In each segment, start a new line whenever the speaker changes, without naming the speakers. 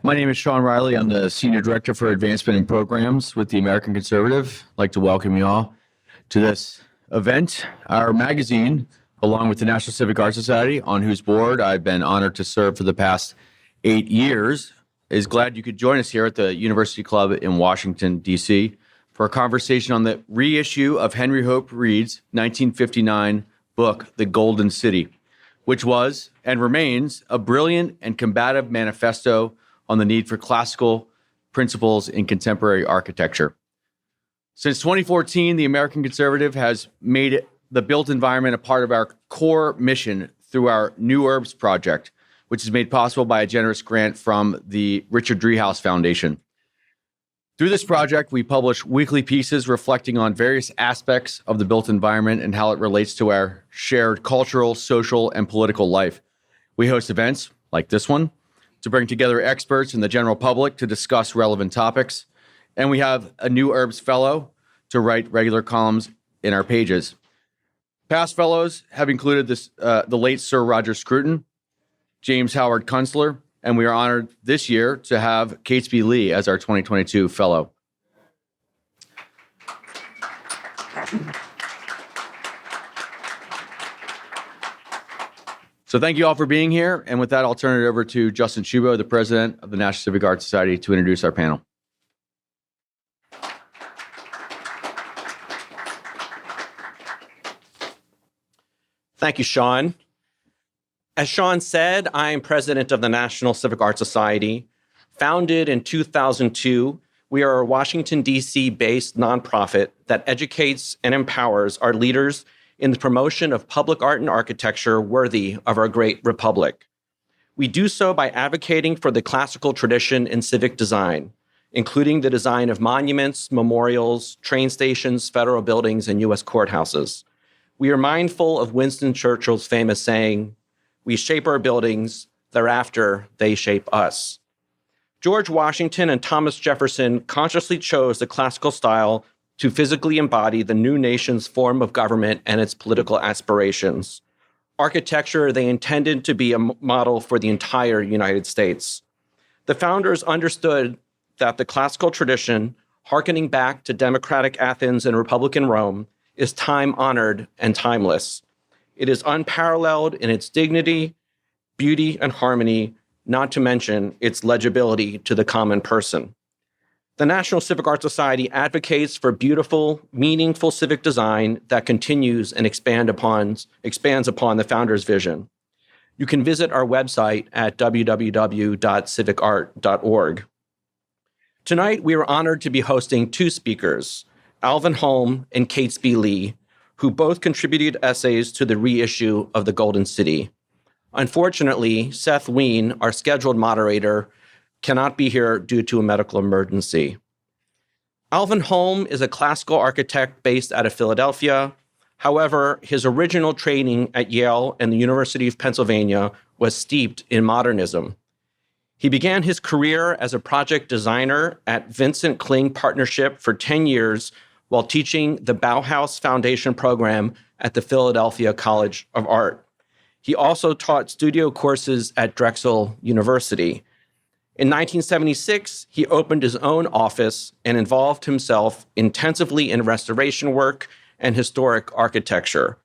My name is Sean Riley. I'm the Senior Director for Advancement and Programs with the American Conservative. I'd like to welcome you all to this event. Our magazine, along with the National Civic Art Society, on whose board I've been honored to serve for the past 8 years, is glad you could join us here at the University Club in Washington, D.C., for a conversation on the reissue of Henry Hope Reed's 1959 book, The Golden City, which was and remains a brilliant and combative manifesto on the need for classical principles in contemporary architecture. Since 2014, the American Conservative has made the built environment a part of our core mission through our New Urbs project, which is made possible by a generous grant from the Richard Driehaus Foundation. Through this project, we publish weekly pieces reflecting on various aspects of the built environment and how it relates to our shared cultural, social, and political life. We host events like this one to bring together experts and the general public to discuss relevant topics. And we have a New Urbs fellow to write regular columns in our pages. Past fellows have included the late Sir Roger Scruton, James Howard Kunstler, and we are honored this year to have Catesby Leigh as our 2022 fellow. So thank you all for being here. And with that, I'll turn it over to Justin Shubow, the president of the National Civic Art Society, to introduce our panel.
Thank you, Sean. As Sean said, I am president of the National Civic Art Society. Founded in 2002, we are a Washington, D.C.-based nonprofit that educates and empowers our leaders in the promotion of public art and architecture worthy of our great republic. We do so by advocating for the classical tradition in civic design, including the design of monuments, memorials, train stations, federal buildings, and U.S. courthouses. We are mindful of Winston Churchill's famous saying, "We shape our buildings, thereafter they shape us." George Washington and Thomas Jefferson consciously chose the classical style to physically embody the new nation's form of government and its political aspirations. Architecture they intended to be a model for the entire United States. The founders understood that the classical tradition, hearkening back to democratic Athens and Republican Rome, is time-honored and timeless. It is unparalleled in its dignity, beauty, and harmony, not to mention its legibility to the common person. The National Civic Art Society advocates for beautiful, meaningful civic design that continues and expands upon the founders' vision. You can visit our website at www.civicart.org. Tonight, we are honored to be hosting two speakers, Alvin Holm and Catesby Leigh, who both contributed essays to the reissue of The Golden City. Unfortunately, Seth Ween, our scheduled moderator, cannot be here due to a medical emergency. Alvin Holm is a classical architect based out of Philadelphia. However, his original training at Yale and the University of Pennsylvania was steeped in modernism. He began his career as a project designer at Vincent Kling Partnership for 10 years while teaching the Bauhaus Foundation program at the Philadelphia College of Art. He also taught studio courses at Drexel University. In 1976, he opened his own office and involved himself intensively in restoration work and historic architecture.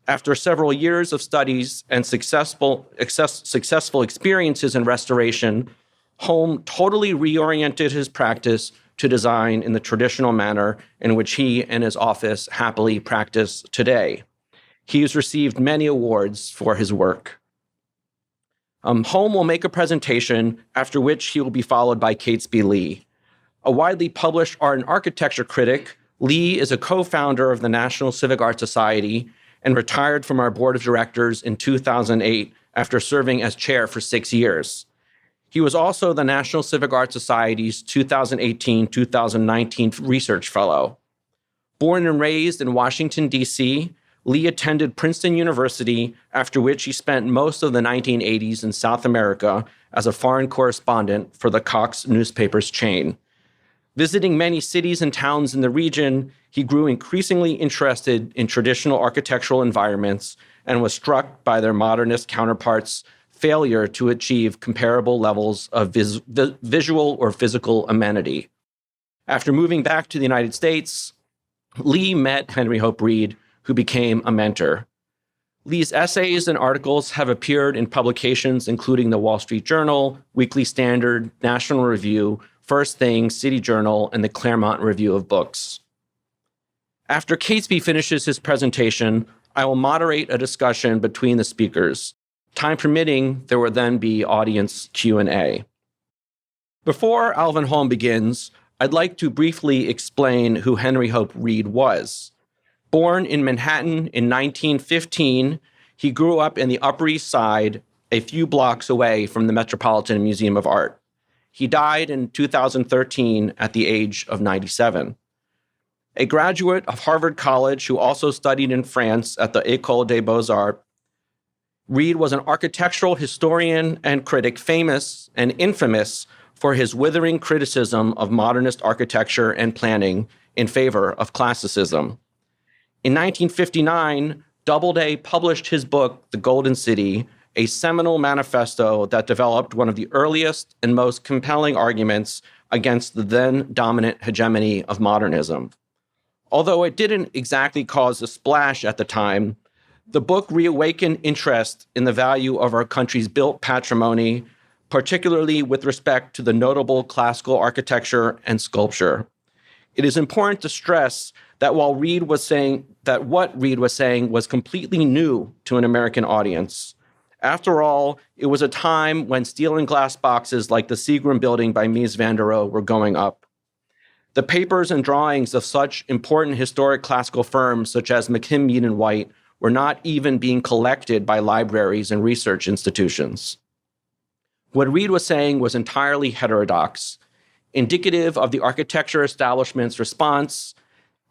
After several years of studies and successful experiences in restoration, Holm totally reoriented his practice to design in the traditional manner in which he and his office happily practice today. He has received many awards for his work. Holm will make a presentation, after which he will be followed by Catesby Leigh. A widely published art and architecture critic, Leigh is a co-founder of the National Civic Art Society and retired from our board of directors in 2008 after serving as chair for 6 years. He was also the National Civic Art Society's 2018-2019 research fellow. Born and raised in Washington, D.C., Leigh attended Princeton University, after which he spent most of the 1980s in South America as a foreign correspondent for the Cox newspapers chain. Visiting many cities and towns in the region, he grew increasingly interested in traditional architectural environments and was struck by their modernist counterparts' failure to achieve comparable levels of visual or physical amenity. After moving back to the United States, Leigh met Henry Hope Reed, who became a mentor. Leigh's essays and articles have appeared in publications including the Wall Street Journal, Weekly Standard, National Review, First Thing, City Journal, and the Claremont Review of Books. After Catesby finishes his presentation, I will moderate a discussion between the speakers. Time permitting, there will then be audience Q&A. Before Alvin Holm begins, I'd like to briefly explain who Henry Hope Reed was. Born in Manhattan in 1915, he grew up in the Upper East Side, a few blocks away from the Metropolitan Museum of Art. He died in 2013 at the age of 97. A graduate of Harvard College who also studied in France at the École des Beaux-Arts, Reed was an architectural historian and critic famous and infamous for his withering criticism of modernist architecture and planning in favor of classicism. In 1959, Doubleday published his book, The Golden City, a seminal manifesto that developed one of the earliest and most compelling arguments against the then dominant hegemony of modernism. Although it didn't exactly cause a splash at the time, the book reawakened interest in the value of our country's built patrimony, particularly with respect to the notable classical architecture and sculpture. It is important to stress that while Reed was saying that what Reed was saying was completely new to an American audience. After all, it was a time when steel and glass boxes like the Seagram Building by Mies van der Rohe were going up. The papers and drawings of such important historic classical firms such as McKim, Mead & White were not even being collected by libraries and research institutions. What Reed was saying was entirely heterodox, indicative of the architecture establishment's response.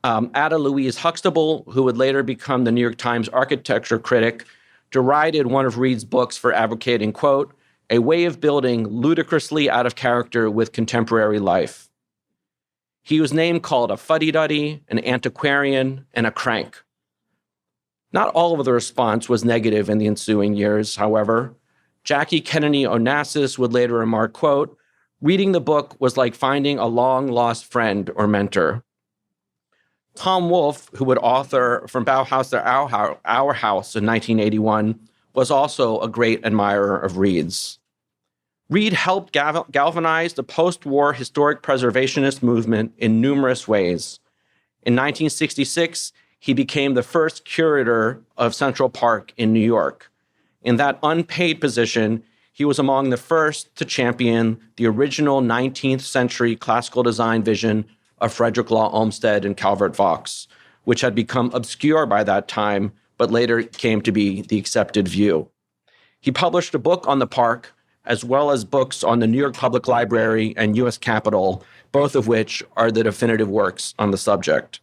Ada Louise Huxtable, who would later become the New York Times architecture critic, derided one of Reed's books for advocating, quote, a way of building ludicrously out of character with contemporary life. He was name-called a fuddy-duddy, an antiquarian, and a crank. Not all of the response was negative in the ensuing years, however. Jackie Kennedy Onassis would later remark, quote, reading the book was like finding a long-lost friend or mentor. Tom Wolfe, who would author From Bauhaus to Our House in 1981, was also a great admirer of Reed's. Reed helped galvanize the post-war historic preservationist movement in numerous ways. In 1966, he became the first curator of Central Park in New York. In that unpaid position, he was among the first to champion the original 19th century classical design vision of Frederick Law Olmsted and Calvert Vaux, which had become obscure by that time, but later came to be the accepted view. He published a book on the park, as well as books on the New York Public Library and U.S. Capitol, both of which are the definitive works on the subject.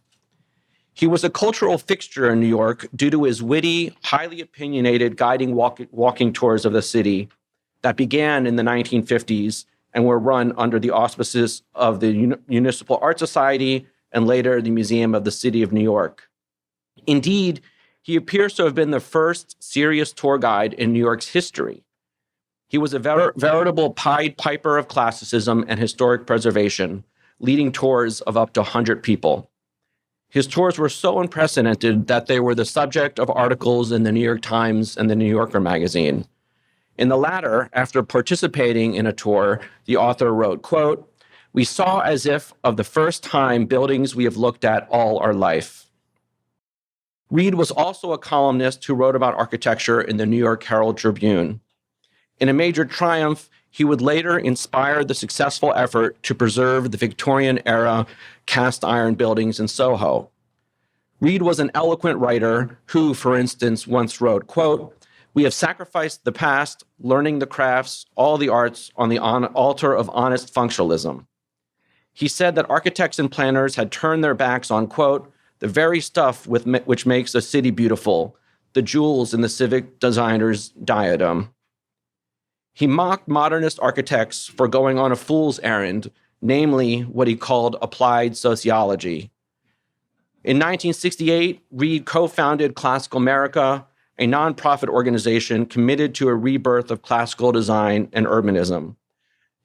He was a cultural fixture in New York due to his witty, highly opinionated guiding walking tours of the city that began in the 1950s and were run under the auspices of the Municipal Art Society and later the Museum of the City of New York. Indeed, he appears to have been the first serious tour guide in New York's history. He was a veritable Pied Piper of classicism and historic preservation, leading tours of up to 100 people. His tours were so unprecedented that they were the subject of articles in the New York Times and the New Yorker magazine. In the latter, after participating in a tour, the author wrote, quote, we saw as if of the first time buildings we have looked at all our life. Reed was also a columnist who wrote about architecture in the New York Herald Tribune. In a major triumph, he would later inspire the successful effort to preserve the Victorian-era cast iron buildings in Soho. Reed was an eloquent writer who, for instance, once wrote, quote, we have sacrificed the past, learning the crafts, all the arts on the altar of honest functionalism. He said that architects and planners had turned their backs on, quote, the very stuff which makes a city beautiful, the jewels in the civic designer's diadem. He mocked modernist architects for going on a fool's errand, namely what he called applied sociology. In 1968, Reed co-founded Classical America, a nonprofit organization committed to a rebirth of classical design and urbanism.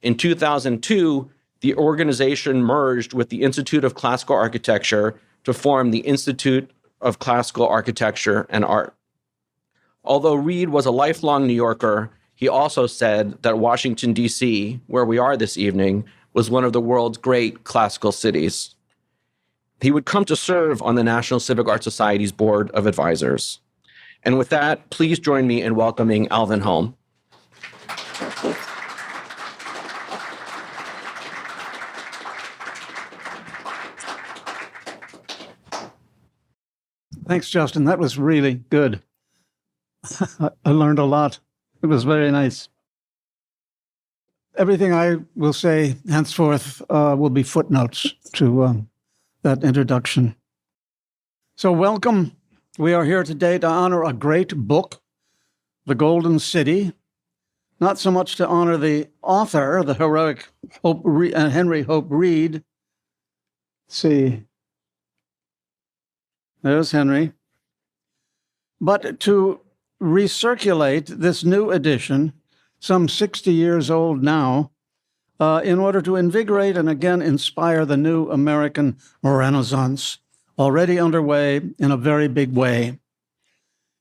In 2002, the organization merged with the Institute of Classical Architecture to form the Institute of Classical Architecture and Art. Although Reed was a lifelong New Yorker, he also said that Washington, D.C., where we are this evening, was one of the world's great classical cities. He would come to serve on the National Civic Art Society's Board of Advisors. And with that, please join me in welcoming Alvin Holm.
Thanks, Justin. That was really good. I learned a lot. It was very nice. Everything I will say henceforth will be footnotes to that introduction. So welcome. We are here today to honor a great book, The Golden City, not so much to honor the author, the heroic Henry Hope Reed. Let's see. There's Henry. But to recirculate this new edition, some 60 years old now, in order to invigorate and again inspire the new American Renaissance, already underway in a very big way.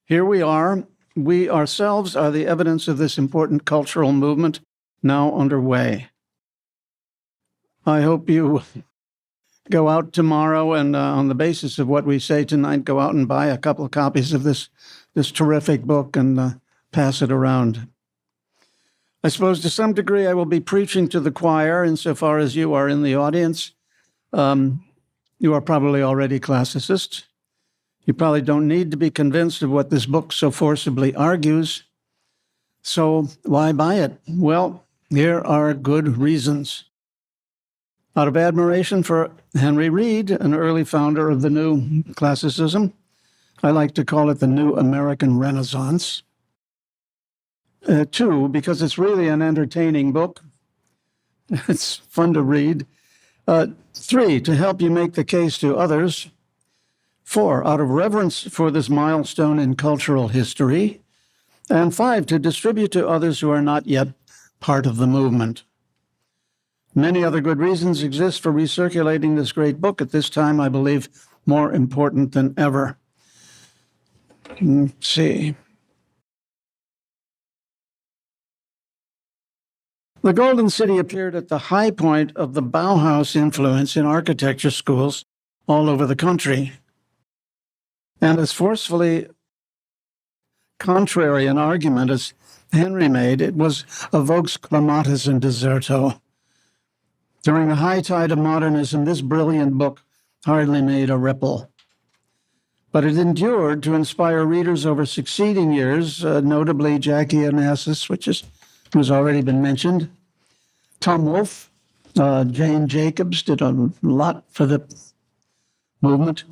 Here we are. We ourselves are the evidence of this important cultural movement now underway. I hope you go out tomorrow and on the basis of what we say tonight, go out and buy a couple of copies of this terrific book and pass it around. I suppose to some degree I will be preaching to the choir insofar as you are in the audience. You are probably already classicists. You probably don't need to be convinced of what this book so forcibly argues. So why buy it? Well, here are good reasons. Out of admiration for Henry Reed, an early founder of the new classicism, I like to call it the new American Renaissance. Two, because it's really an entertaining book. It's fun to read. Three, to help you make the case to others. Four, out of reverence for this milestone in cultural history. And five, to distribute to others who are not yet part of the movement. Many other good reasons exist for recirculating this great book at this time, I believe, more important than ever. Let's see. The Golden City appeared at the high point of the Bauhaus influence in architecture schools all over the country. And as forcefully contrary an argument as Henry made, it was a vox clamatis in deserto. During the high tide of modernism, this brilliant book hardly made a ripple. But it endured to inspire readers over succeeding years, notably Jackie Onassis, which has already been mentioned. Tom Wolfe, Jane Jacobs did a lot for the movement,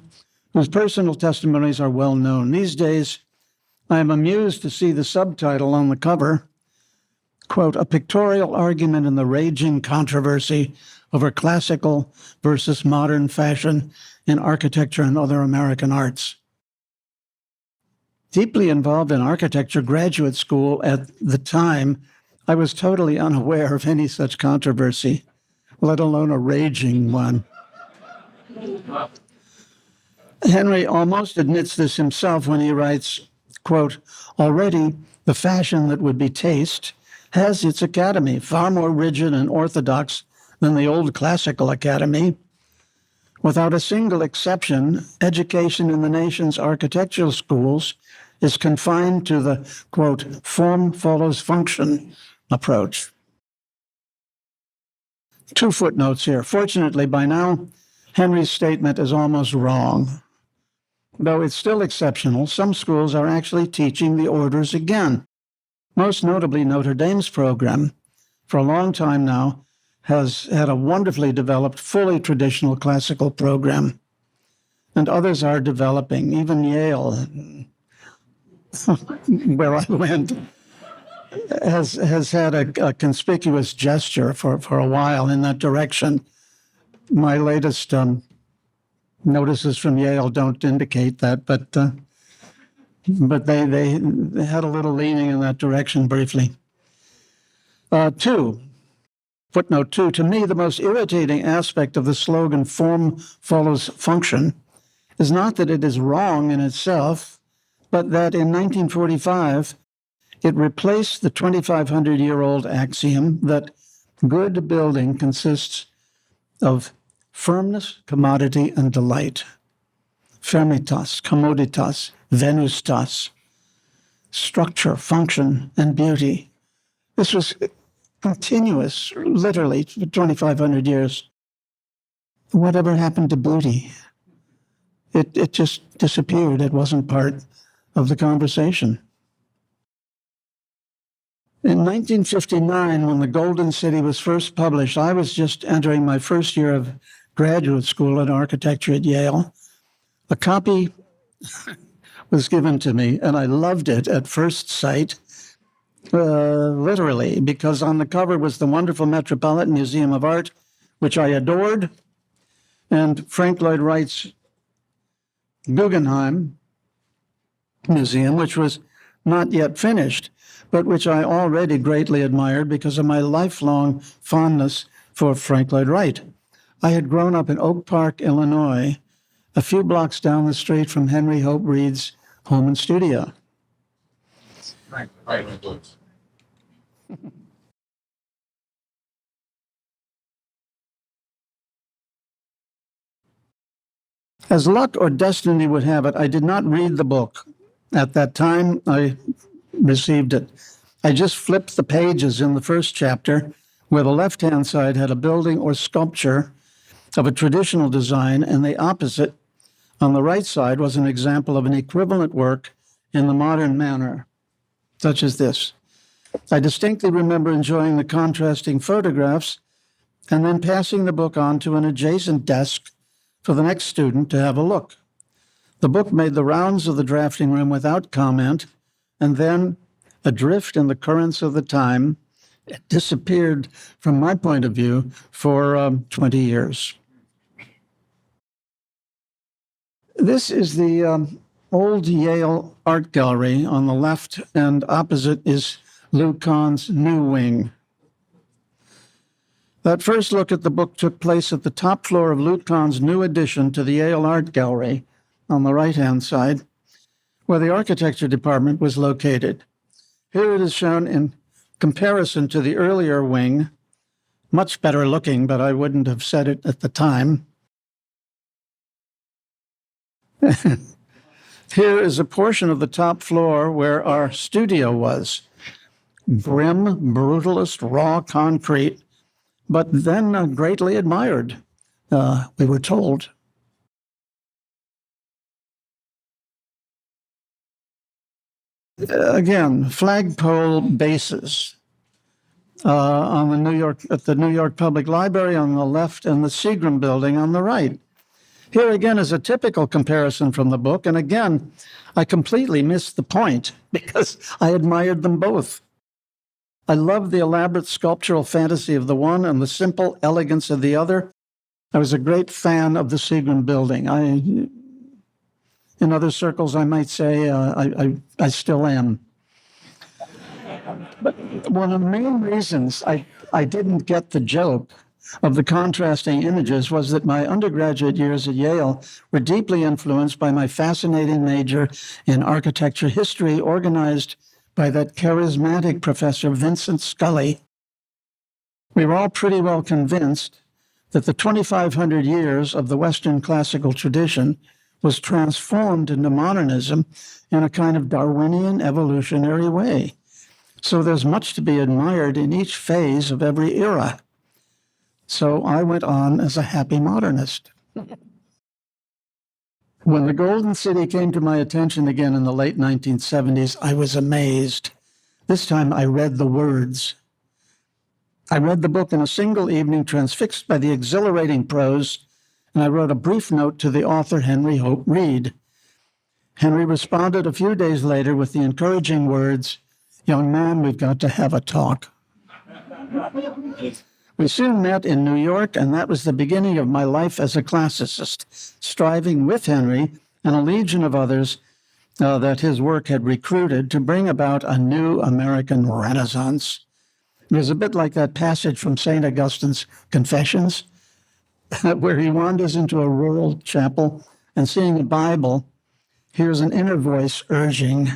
whose personal testimonies are well known. These days, I am amused to see the subtitle on the cover, quote, "A pictorial argument in the raging controversy over classical versus modern fashion in architecture and other American arts." Deeply involved in architecture graduate school at the time, I was totally unaware of any such controversy, let alone a raging one. Henry almost admits this himself when he writes, quote, "Already the fashion that would be taste has its academy, far more rigid and orthodox than the old classical academy. Without a single exception, education in the nation's architectural schools is confined to the, quote, form follows function approach." Two footnotes here. Fortunately, by now, Henry's statement is almost wrong. Though it's still exceptional, some schools are actually teaching the orders again. Most notably, Notre Dame's program, for a long time now, has had a wonderfly developed, fully traditional classical program. And others are developing, even Yale, where I went, has had a conspicuous gesture for a while in that direction. My latest notices from Yale don't indicate that, but but they had a little leaning in that direction briefly. Footnote 2, to me, the most irritating aspect of the slogan, form follows function, is not that it is wrong in itself, but that in 1945, it replaced the 2,500-year-old axiom that good building consists of firmness, commodity, and delight. Firmitas, commoditas, venustas, structure, function, and beauty. This was continuous, literally, for 2,500 years. Whatever happened to beauty? It just disappeared. It wasn't part of the conversation. In 1959, when The Golden City was first published, I was just entering my first year of graduate school in architecture at Yale. A copy was given to me, and I loved it at first sight. Literally, because on the cover was the wonderful Metropolitan Museum of Art, which I adored, and Frank Lloyd Wright's Guggenheim Museum, which was not yet finished, but which I already greatly admired because of my lifelong fondness for Frank Lloyd Wright. I had grown up in Oak Park, Illinois, a few blocks down the street from Henry Hope Reed's home and studio. As luck or destiny would have it, I did not read the book. At that time, I received it. I just flipped the pages in the first chapter, where the left-hand side had a building or sculpture of a traditional design, and the opposite, on the right side, was an example of an equivalent work in the modern manner, such as this. I distinctly remember enjoying the contrasting photographs and then passing the book on to an adjacent desk for the next student to have a look. The book made the rounds of the drafting room without comment, and then, adrift in the currents of the time, it disappeared from my point of view for 20 years. This is the old Yale Art Gallery on the left, and opposite is Lou Kahn's new wing. That first look at the book took place at the top floor of Lou Kahn's new addition to the Yale Art Gallery on the right-hand side, where the architecture department was located. Here it is shown in comparison to the earlier wing, much better looking, but I wouldn't have said it at the time. Here is a portion of the top floor where our studio was. Grim, brutalist, raw concrete, but then greatly admired, we were told. Again, flagpole bases on at the New York Public Library on the left and the Seagram Building on the right. Here again is a typical comparison from the book, and again, I completely missed the point because I admired them both. I loved the elaborate sculptural fantasy of the one and the simple elegance of the other. I was a great fan of the Seagram Building. In other circles, I might say I still am. But one of the main reasons I didn't get the joke of the contrasting images was that my undergraduate years at Yale were deeply influenced by my fascinating major in architecture history, organized by that charismatic professor, Vincent Scully. We were all pretty well convinced that the 2,500 years of the Western classical tradition was transformed into modernism in a kind of Darwinian evolutionary way. So there's much to be admired in each phase of every era. So I went on as a happy modernist. When the Golden City came to my attention again in the late 1970s, I was amazed. This time I read the words. I read the book in a single evening, transfixed by the exhilarating prose, and I wrote a brief note to the author, Henry Hope Reed. Henry responded a few days later with the encouraging words, "Young man, we've got to have a talk." We soon met in New York, and that was the beginning of my life as a classicist, striving with Henry and a legion of others that his work had recruited to bring about a new American Renaissance. It was a bit like that passage from St. Augustine's Confessions, where he wanders into a rural chapel and, seeing a Bible, hears an inner voice urging,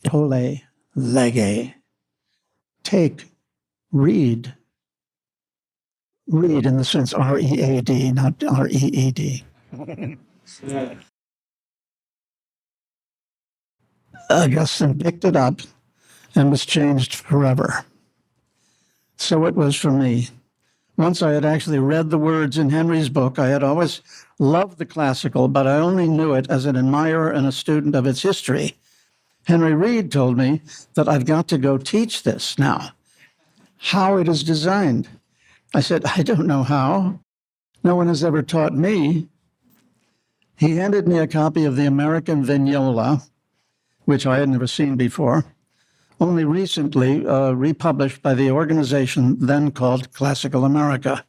"Tole lege," take, read. Read in the sense R-E-A-D, not R-E-E-D. Augustine picked it up and was changed forever. So it was for me. Once I had actually read the words in Henry's book, I had always loved the classical, but I only knew it as an admirer and a student of its history. Henry Reed told me that I've got to go teach this now, how it is designed. I said, I don't know how. No one has ever taught me. He handed me a copy of the American Vignola, which I had never seen before, only recently republished by the organization then called Classical America.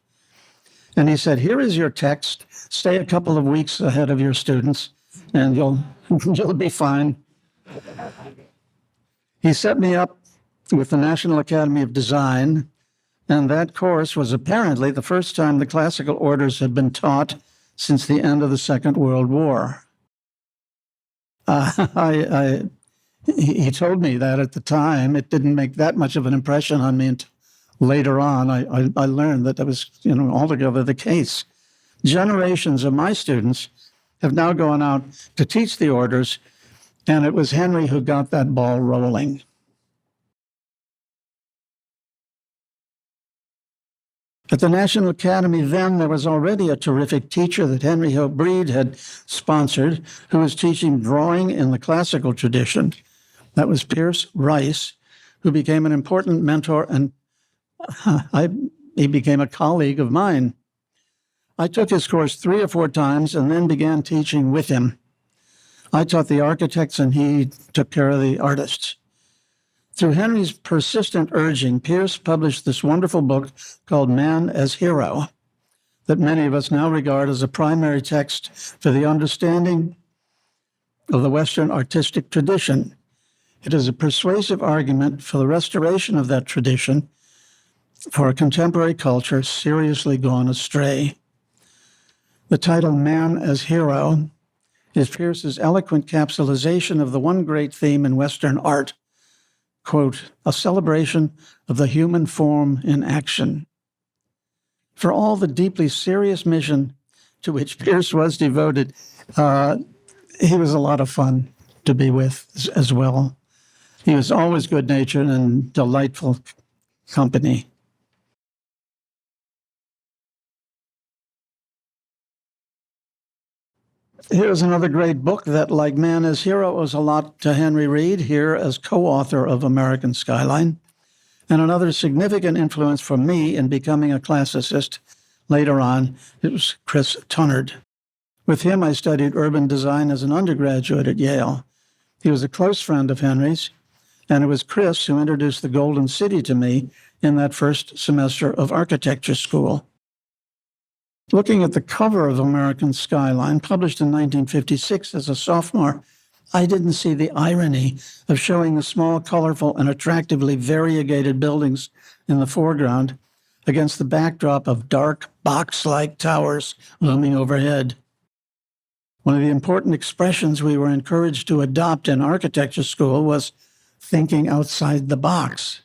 And he said, here is your text. Stay a couple of weeks ahead of your students, and you'll be fine. He set me up with the National Academy of Design, and that course was apparently the first time the classical orders had been taught since the end of the Second World War. He told me that at the time. It didn't make that much of an impression on me until later on. I learned that was, altogether the case. Generations of my students have now gone out to teach the orders, and it was Henry who got that ball rolling. At the National Academy then, there was already a terrific teacher that Henry Hope Breed had sponsored, who was teaching drawing in the classical tradition. That was Pierce Rice, who became an important mentor, and he became a colleague of mine. I took his course 3 or 4 times and then began teaching with him. I taught the architects and he took care of the artists. Through Henry's persistent urging, Pierce published this wonderful book called Man as Hero, that many of us now regard as a primary text for the understanding of the Western artistic tradition. It is a persuasive argument for the restoration of that tradition for a contemporary culture seriously gone astray. The title Man as Hero is Pierce's eloquent capsulization of the one great theme in Western art, quote, a celebration of the human form in action. For all the deeply serious mission to which Pierce was devoted, he was a lot of fun to be with as well. He was always good-natured and delightful company. Here's another great book that, like Man as Hero, owes a lot to Henry Reed, here as co-author of American Skyline, and another significant influence for me in becoming a classicist later on. It was Chris Tunnard. With him, I studied urban design as an undergraduate at Yale. He was a close friend of Henry's, and it was Chris who introduced the Golden City to me in that first semester of architecture school. Looking at the cover of American Skyline, published in 1956 as a sophomore, I didn't see the irony of showing the small, colorful, and attractively variegated buildings in the foreground against the backdrop of dark, box-like towers looming overhead. One of the important expressions we were encouraged to adopt in architecture school was thinking outside the box.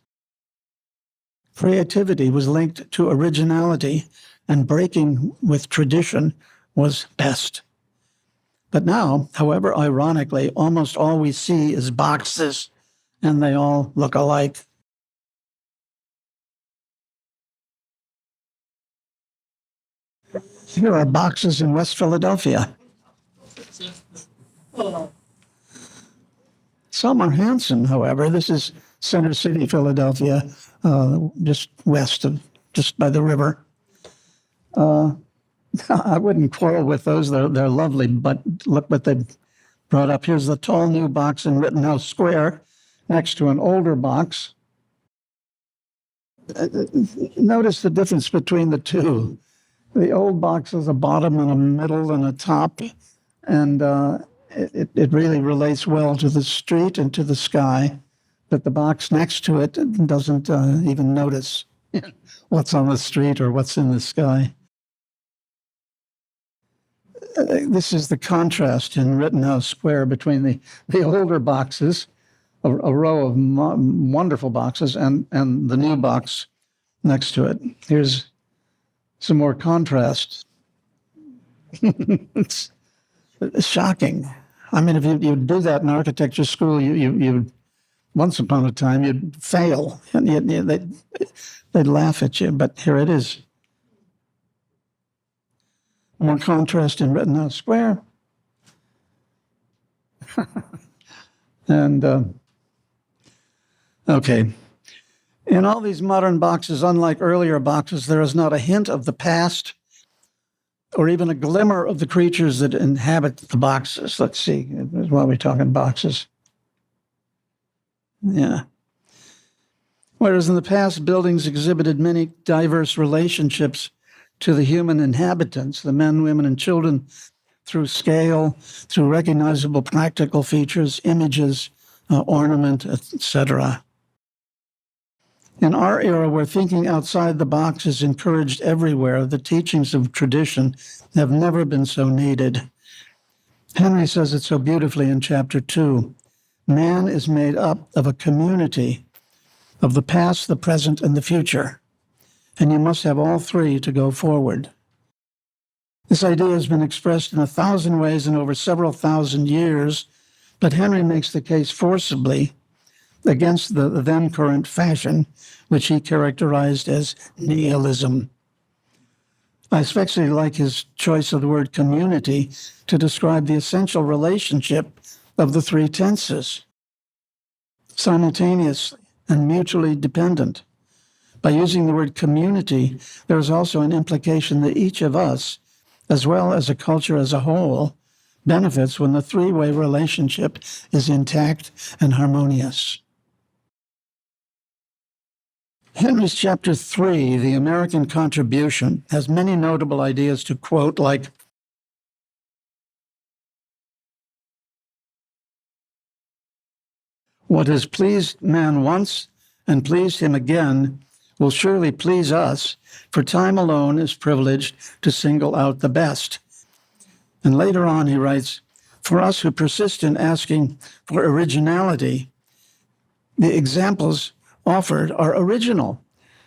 Creativity was linked to originality, and breaking with tradition was best. But now, however ironically, almost all we see is boxes, and they all look alike. Here are boxes in West Philadelphia. Some are handsome, however. This is Center City, Philadelphia, just by the river. I wouldn't quarrel with those. They're lovely, but look what they brought up. Here's the tall new box in Rittenhouse Square next to an older box. Notice the difference between the two. The old box has a bottom and a middle and a top, and it really relates well to the street and to the sky, but the box next to it doesn't even notice what's on the street or what's in the sky. This is the contrast in Rittenhouse Square between the older boxes, a row of wonderful boxes, and the new box next to it. Here's some more contrast. It's shocking. I mean, if you do that in architecture school, you once upon a time you'd fail, and they'd laugh at you. But here it is. More contrast in Rittenhouse Square. And okay. In all these modern boxes, unlike earlier boxes, there is not a hint of the past or even a glimmer of the creatures that inhabit the boxes. Let's see, while we're talking boxes. Yeah. Whereas in the past, buildings exhibited many diverse relationships to the human inhabitants, the men, women, and children, through scale, through recognizable practical features, images, ornament, etc. In our era, where thinking outside the box is encouraged everywhere, the teachings of tradition have never been so needed. Henry says it so beautifully in chapter 2. Man is made up of a community of the past, the present, and the future, and you must have all three to go forward. This idea has been expressed in 1,000 ways and over several thousand years, but Henry makes the case forcibly against the then current fashion, which he characterized as nihilism. I especially like his choice of the word community to describe the essential relationship of the three tenses, simultaneously and mutually dependent. By using the word community, there is also an implication that each of us, as well as a culture as a whole, benefits when the three-way relationship is intact and harmonious. Henry's chapter 3, The American Contribution, has many notable ideas to quote, like, "What has pleased man once and pleased him again will surely please us, for time alone is privileged to single out the best." And later on he writes, "For us who persist in asking for originality, the examples offered are original,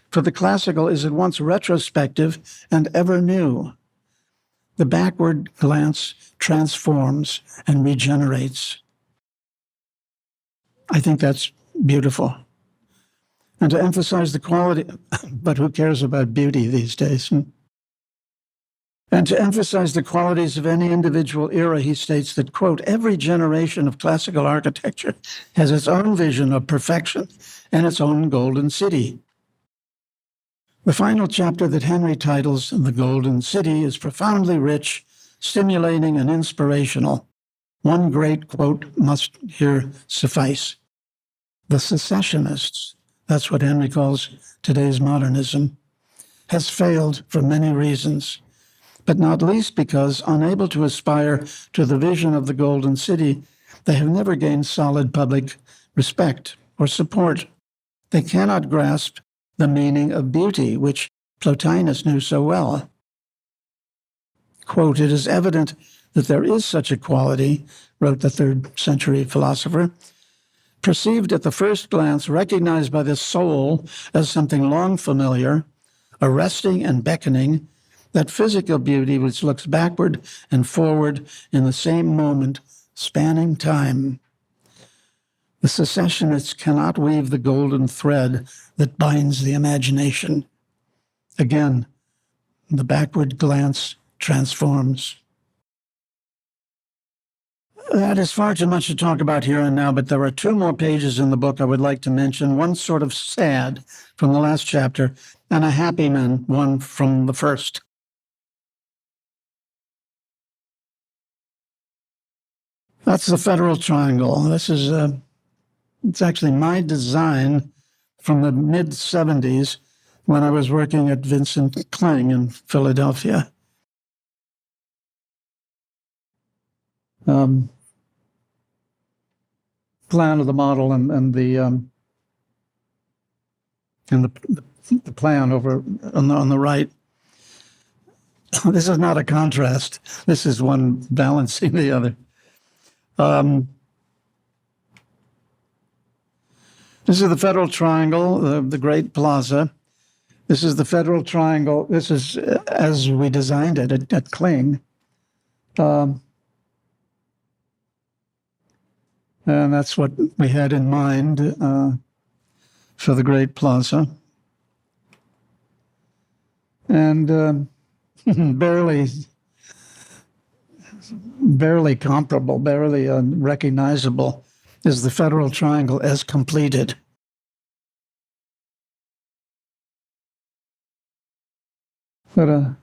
for the classical is at once retrospective and ever new. The backward glance transforms and regenerates." I think that's beautiful. And to emphasize the quality, but who cares about beauty these days? And to emphasize the qualities of any individual era, he states that, quote, "Every generation of classical architecture has its own vision of perfection and its own golden city." The final chapter that Henry titles The Golden City is profoundly rich, stimulating, and inspirational. One great quote must here suffice. "The secessionists," that's what Henry calls today's modernism, "has failed for many reasons, but not least because, unable to aspire to the vision of the Golden City, they have never gained solid public respect or support. They cannot grasp the meaning of beauty, which Plotinus knew so well. Quote, "It is evident that there is such a quality," wrote the 3rd century philosopher, "perceived at the first glance, recognized by the soul as something long familiar, arresting and beckoning, that physical beauty which looks backward and forward in the same moment, spanning time. The secessionists cannot weave the golden thread that binds the imagination. Again, the backward glance transforms." That is far too much to talk about here and now, but there are 2 more pages in the book I would like to mention, one sort of sad from the last chapter, and a happy one from the first. That's the Federal Triangle. This is it's actually my design from the mid-'70s when I was working at Vincent Kling in Philadelphia. plan of the model and the plan over on the right. This is not a contrast. This is one balancing the other. This is the Federal Triangle, the Great Plaza. This is the Federal Triangle. This is as we designed it at Kling. And that's what we had in mind for the Great Plaza. And barely comparable, barely recognizable is the Federal Triangle as completed. What a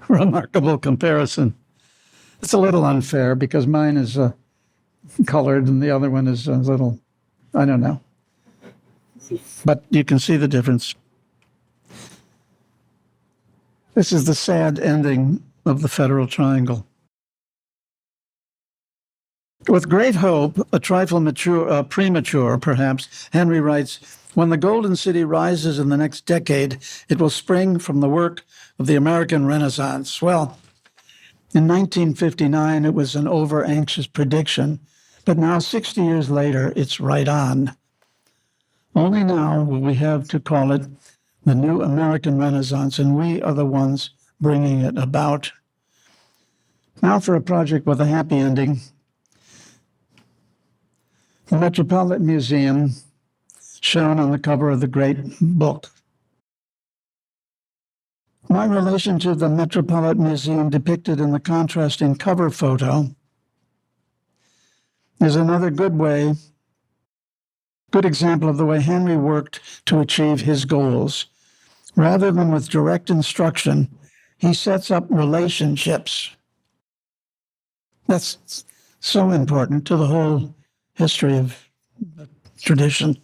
remarkable comparison. It's a little unfair because mine is colored and the other one is a little, I don't know. But you can see the difference. This is the sad ending of the Federal Triangle. With great hope, a trifle premature perhaps, Henry writes, "When the Golden City rises in the next decade, it will spring from the work of the American Renaissance." Well, in 1959, it was an over-anxious prediction, but now 60 years later, it's right on. Only now will we have to call it the new American Renaissance, and we are the ones bringing it about. Now for a project with a happy ending. The Metropolitan Museum, shown on the cover of the great book. My relation to the Metropolitan Museum, depicted in the contrasting cover photo, is another good example of the way Henry worked to achieve his goals. Rather than with direct instruction, he sets up relationships. That's so important to the whole history of the tradition.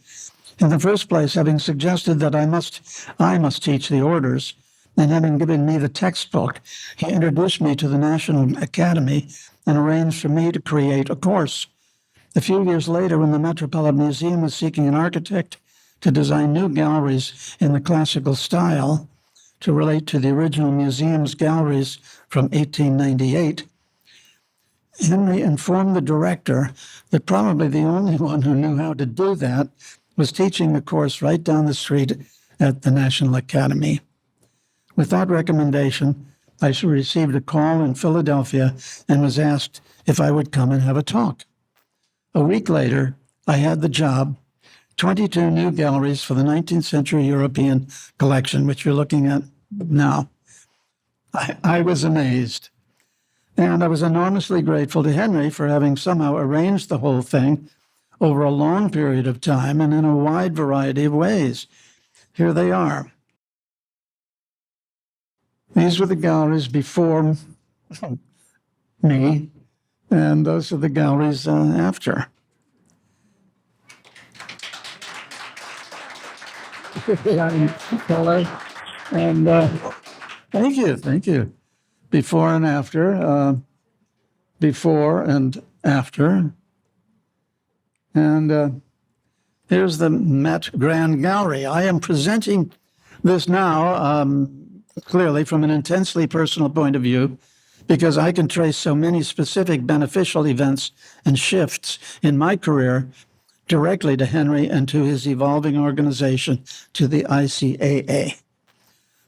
In the first place, having suggested that I must teach the orders, and having given me the textbook, he introduced me to the National Academy and arranged for me to create a course. A few years later, when the Metropolitan Museum was seeking an architect to design new galleries in the classical style to relate to the original museum's galleries from 1898, Henry informed the director that probably the only one who knew how to do that was teaching the course right down the street at the National Academy. With that recommendation, I received a call in Philadelphia and was asked if I would come and have a talk. A week later, I had the job, 22 new galleries for the 19th century European collection, which you're looking at now. I was amazed. And I was enormously grateful to Henry for having somehow arranged the whole thing over a long period of time and in a wide variety of ways. Here they are. These were the galleries before me, and those are the galleries after. And thank you. Before and after, And here's the Met Grand Gallery. I am presenting this now clearly from an intensely personal point of view, because I can trace so many specific beneficial events and shifts in my career directly to Henry and to his evolving organization, to the ICAA.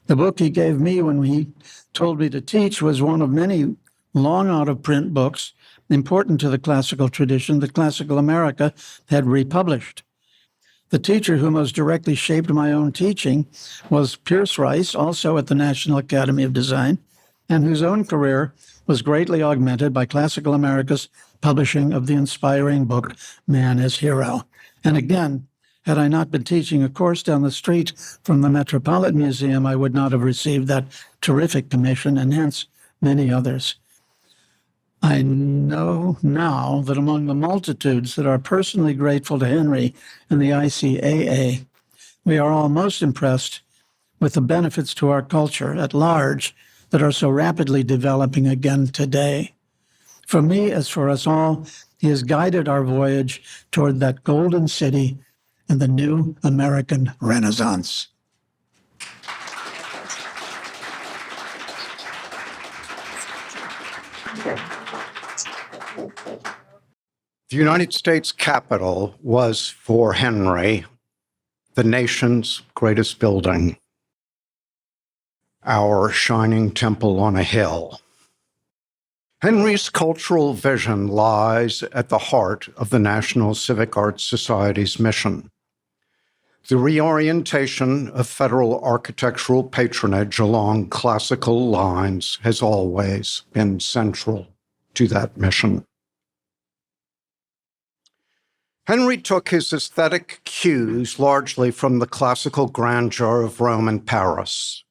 The book he gave me when he told me to teach was one of many long out-of-print books important to the classical tradition that Classical America had republished. The teacher who most directly shaped my own teaching was Pierce Rice, also at the National Academy of Design, and whose own career was greatly augmented by Classical America's publishing of the inspiring book, Man as Hero. And again, had I not been teaching a course down the street from the Metropolitan Museum, I would not have received that terrific commission, and hence many others. I know now that among the multitudes that are personally grateful to Henry and the ICAA, we are all most impressed with the benefits to our culture at large that are so rapidly developing again today. For me, as for us all, He has guided our voyage toward that golden city and the new American Renaissance.
The United States Capitol was, for Henry, the nation's greatest building, our shining temple on a hill. Henry's cultural vision lies at the heart of the National Civic Art Society's mission. The reorientation of federal architectural patronage along classical lines has always been central to that mission. Henry took his aesthetic cues largely from the classical grandeur of Rome and Paris.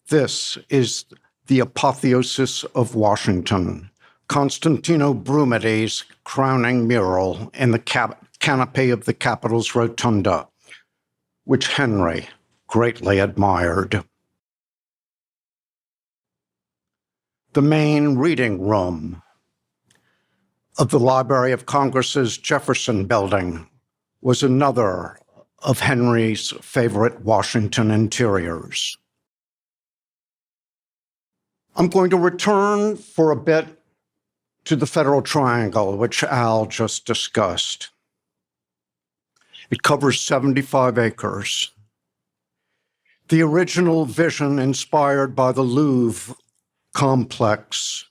This is the apotheosis of Washington, Constantino Brumidi's crowning mural in the canopy of the Capitol's rotunda, which Henry greatly admired. The main reading room of the Library of Congress's Jefferson Building was another of Henry's favorite Washington interiors. I'm going to return for a bit to the Federal Triangle, which Al just discussed. It covers 75 acres. The original vision inspired by the Louvre complex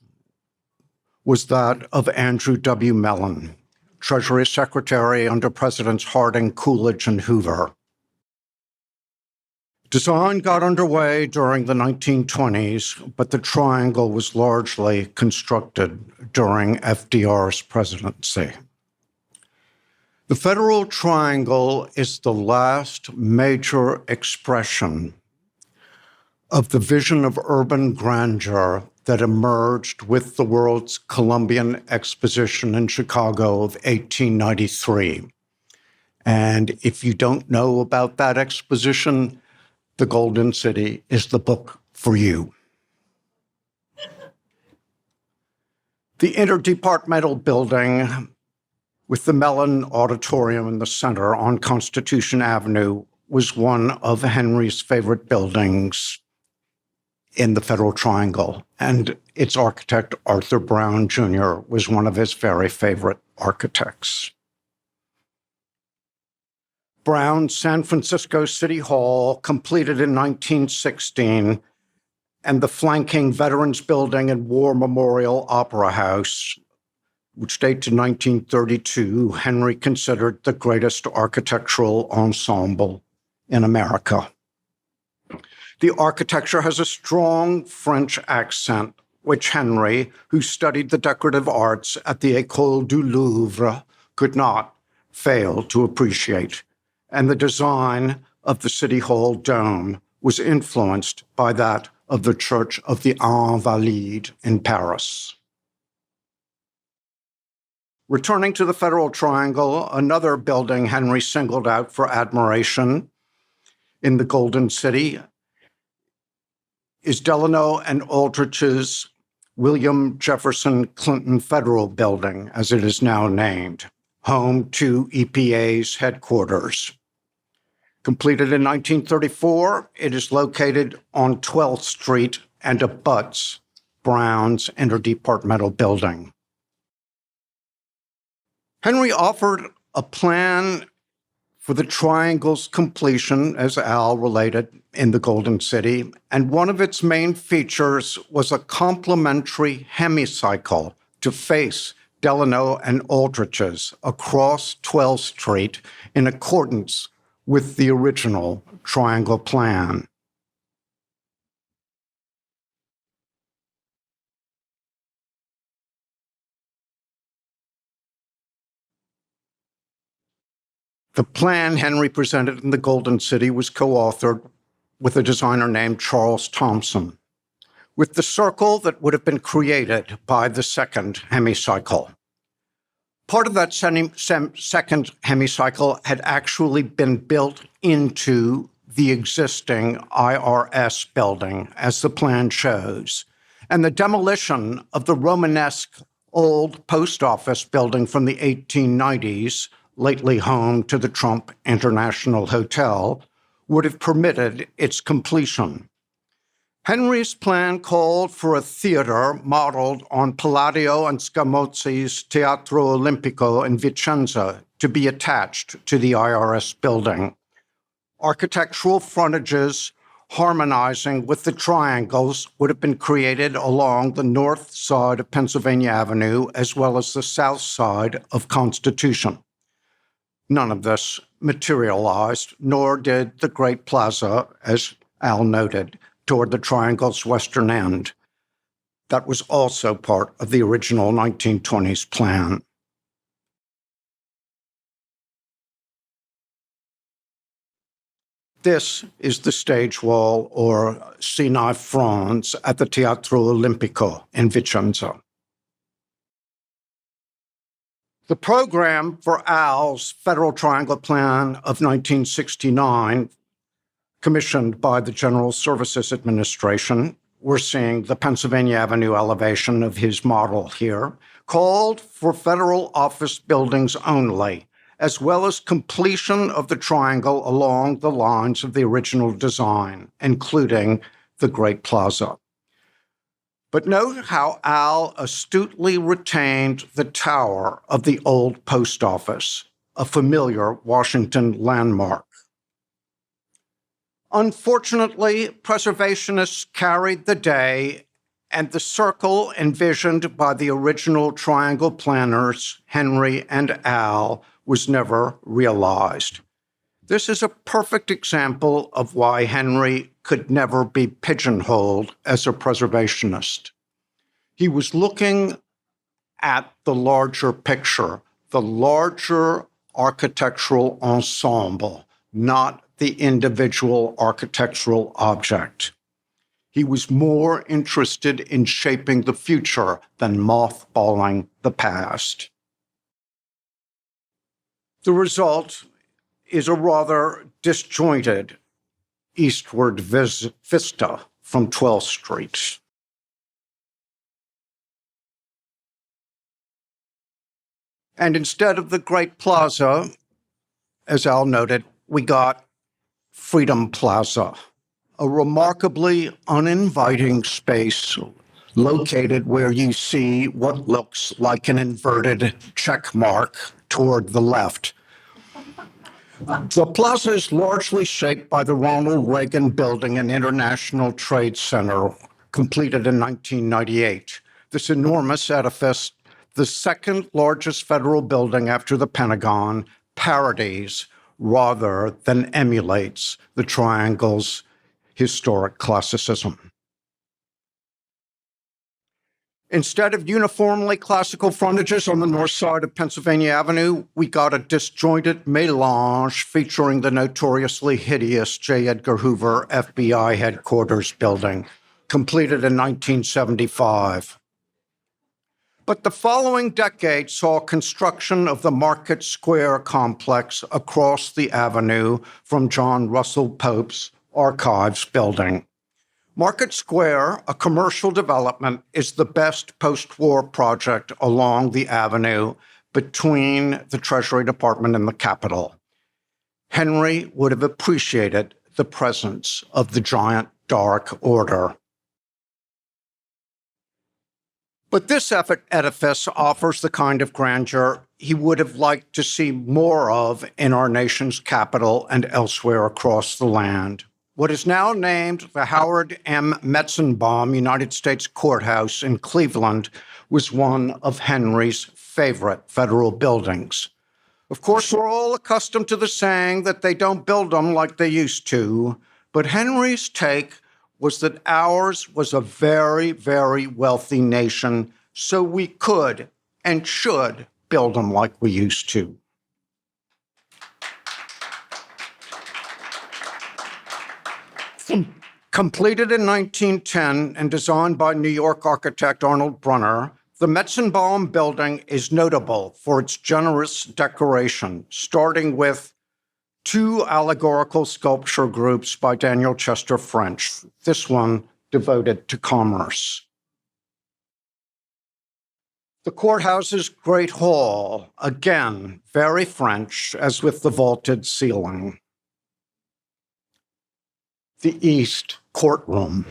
was that of Andrew W. Mellon, Treasury Secretary under Presidents Harding, Coolidge, and Hoover. Design got underway during the 1920s, but the triangle was largely constructed during FDR's presidency. The Federal Triangle is the last major expression of the vision of urban grandeur that emerged with the World's Columbian Exposition in Chicago of 1893. And if you don't know about that exposition, The Golden City is the book for you. The interdepartmental building with the Mellon Auditorium in the center on Constitution Avenue was one of Henry's favorite buildings in the Federal Triangle, and its architect, Arthur Brown Jr., was one of his very favorite architects. Brown's San Francisco City Hall, completed in 1916, and the flanking Veterans Building and War Memorial Opera House, which date to 1932, Henry considered the greatest architectural ensemble in America. The architecture has a strong French accent, which Henry, who studied the decorative arts at the École du Louvre, could not fail to appreciate. And the design of the City Hall dome was influenced by that of the Church of the Invalides in Paris. Returning to the Federal Triangle, another building Henry singled out for admiration in the Golden City is Delano and Aldrich's William Jefferson Clinton Federal Building, as it is now named, home to EPA's headquarters. Completed in 1934, it is located on 12th Street and abuts Brown's interdepartmental building. Henry offered a plan for the triangle's completion, as Al related, in the Golden City, and one of its main features was a complementary hemicycle to face Delano and Aldrich's across 12th Street in accordance with the original triangle plan. The plan Henry presented in the Golden City was co-authored with a designer named Charles Thompson, with the circle that would have been created by the second hemicycle. Part of that second hemicycle had actually been built into the existing IRS building, as the plan shows, and the demolition of the Romanesque old post office building from the 1890s, lately home to the Trump International Hotel, would have permitted its completion. Henry's plan called for a theater modeled on Palladio and Scamozzi's Teatro Olimpico in Vicenza to be attached to the IRS building. Architectural frontages harmonizing with the triangles would have been created along the north side of Pennsylvania Avenue as well as the south side of Constitution. None of this materialized, nor did the Great Plaza, as Al noted, toward the triangle's western end. That was also part of the original 1920s plan. This is the stage wall, or Sinae Franz, at the Teatro Olimpico in Vicenza. The program for Al's Federal Triangle Plan of 1969, commissioned by the General Services Administration, we're seeing the Pennsylvania Avenue elevation of his model here, called for federal office buildings only, as well as completion of the triangle along the lines of the original design, including the Great Plaza. But note how Al astutely retained the tower of the old post office, a familiar Washington landmark. Unfortunately, preservationists carried the day, and the circle envisioned by the original triangle planners, Henry and Al, was never realized. This is a perfect example of why Henry could never be pigeonholed as a preservationist. He was looking at the larger picture, the larger architectural ensemble, not the individual architectural object. He was more interested in shaping the future than mothballing the past. The result is a rather disjointed eastward vista from 12th Street. And instead of the Great Plaza, as Al noted, we got Freedom Plaza, a remarkably uninviting space located where you see what looks like an inverted check mark toward the left. The plaza is largely shaped by the Ronald Reagan Building and International Trade Center, completed in 1998. This enormous edifice, the second largest federal building after the Pentagon, parodies rather than emulates the triangle's historic classicism. Instead of uniformly classical frontages on the north side of Pennsylvania Avenue, we got a disjointed melange featuring the notoriously hideous J. Edgar Hoover FBI headquarters building, completed in 1975. But the following decade saw construction of the Market Square complex across the avenue from John Russell Pope's Archives building. Market Square, a commercial development, is the best post-war project along the avenue between the Treasury Department and the Capitol. Henry would have appreciated the presence of the giant Dark Order. But this edifice offers the kind of grandeur he would have liked to see more of in our nation's capital and elsewhere across the land. What is now named the Howard M. Metzenbaum United States Courthouse in Cleveland was one of Henry's favorite federal buildings. Of course, we're all accustomed to the saying that they don't build them like they used to, but Henry's take was that ours was a very, very wealthy nation, so we could and should build them like we used to. Completed in 1910 and designed by New York architect Arnold Brunner, the Metzenbaum building is notable for its generous decoration, starting with two allegorical sculpture groups by Daniel Chester French, this one devoted to commerce. The courthouse's Great Hall, again, very French, as with the vaulted ceiling. The East Courtroom.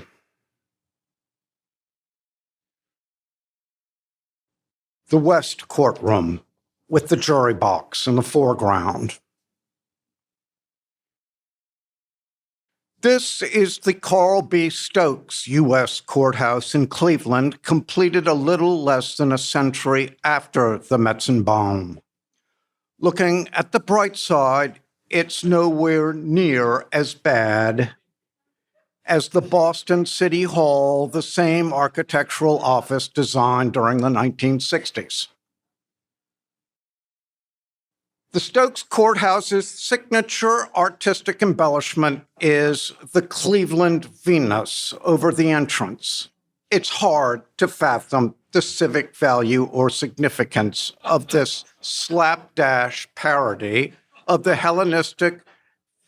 The West Courtroom, with the jury box in the foreground. This is the Carl B. Stokes U.S. Courthouse in Cleveland, completed a little less than a century after the Metzenbaum. Looking at the bright side, it's nowhere near as bad as the Boston City Hall, the same architectural office designed during the 1960s. The Stokes Courthouse's signature artistic embellishment is the Cleveland Venus over the entrance. It's hard to fathom the civic value or significance of this slapdash parody of the Hellenistic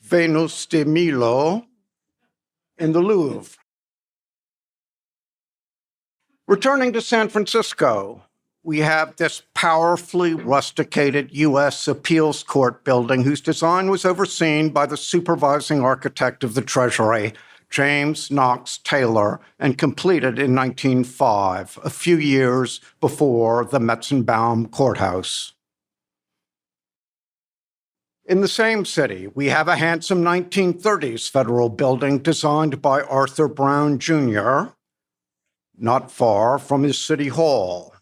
Venus de Milo in the Louvre. Returning to San Francisco, we have this powerfully rusticated U.S. Appeals Court building whose design was overseen by the supervising architect of the Treasury, James Knox Taylor, and completed in 1905, a few years before the Metzenbaum Courthouse. In the same city, we have a handsome 1930s federal building designed by Arthur Brown Jr., not far from his city hall.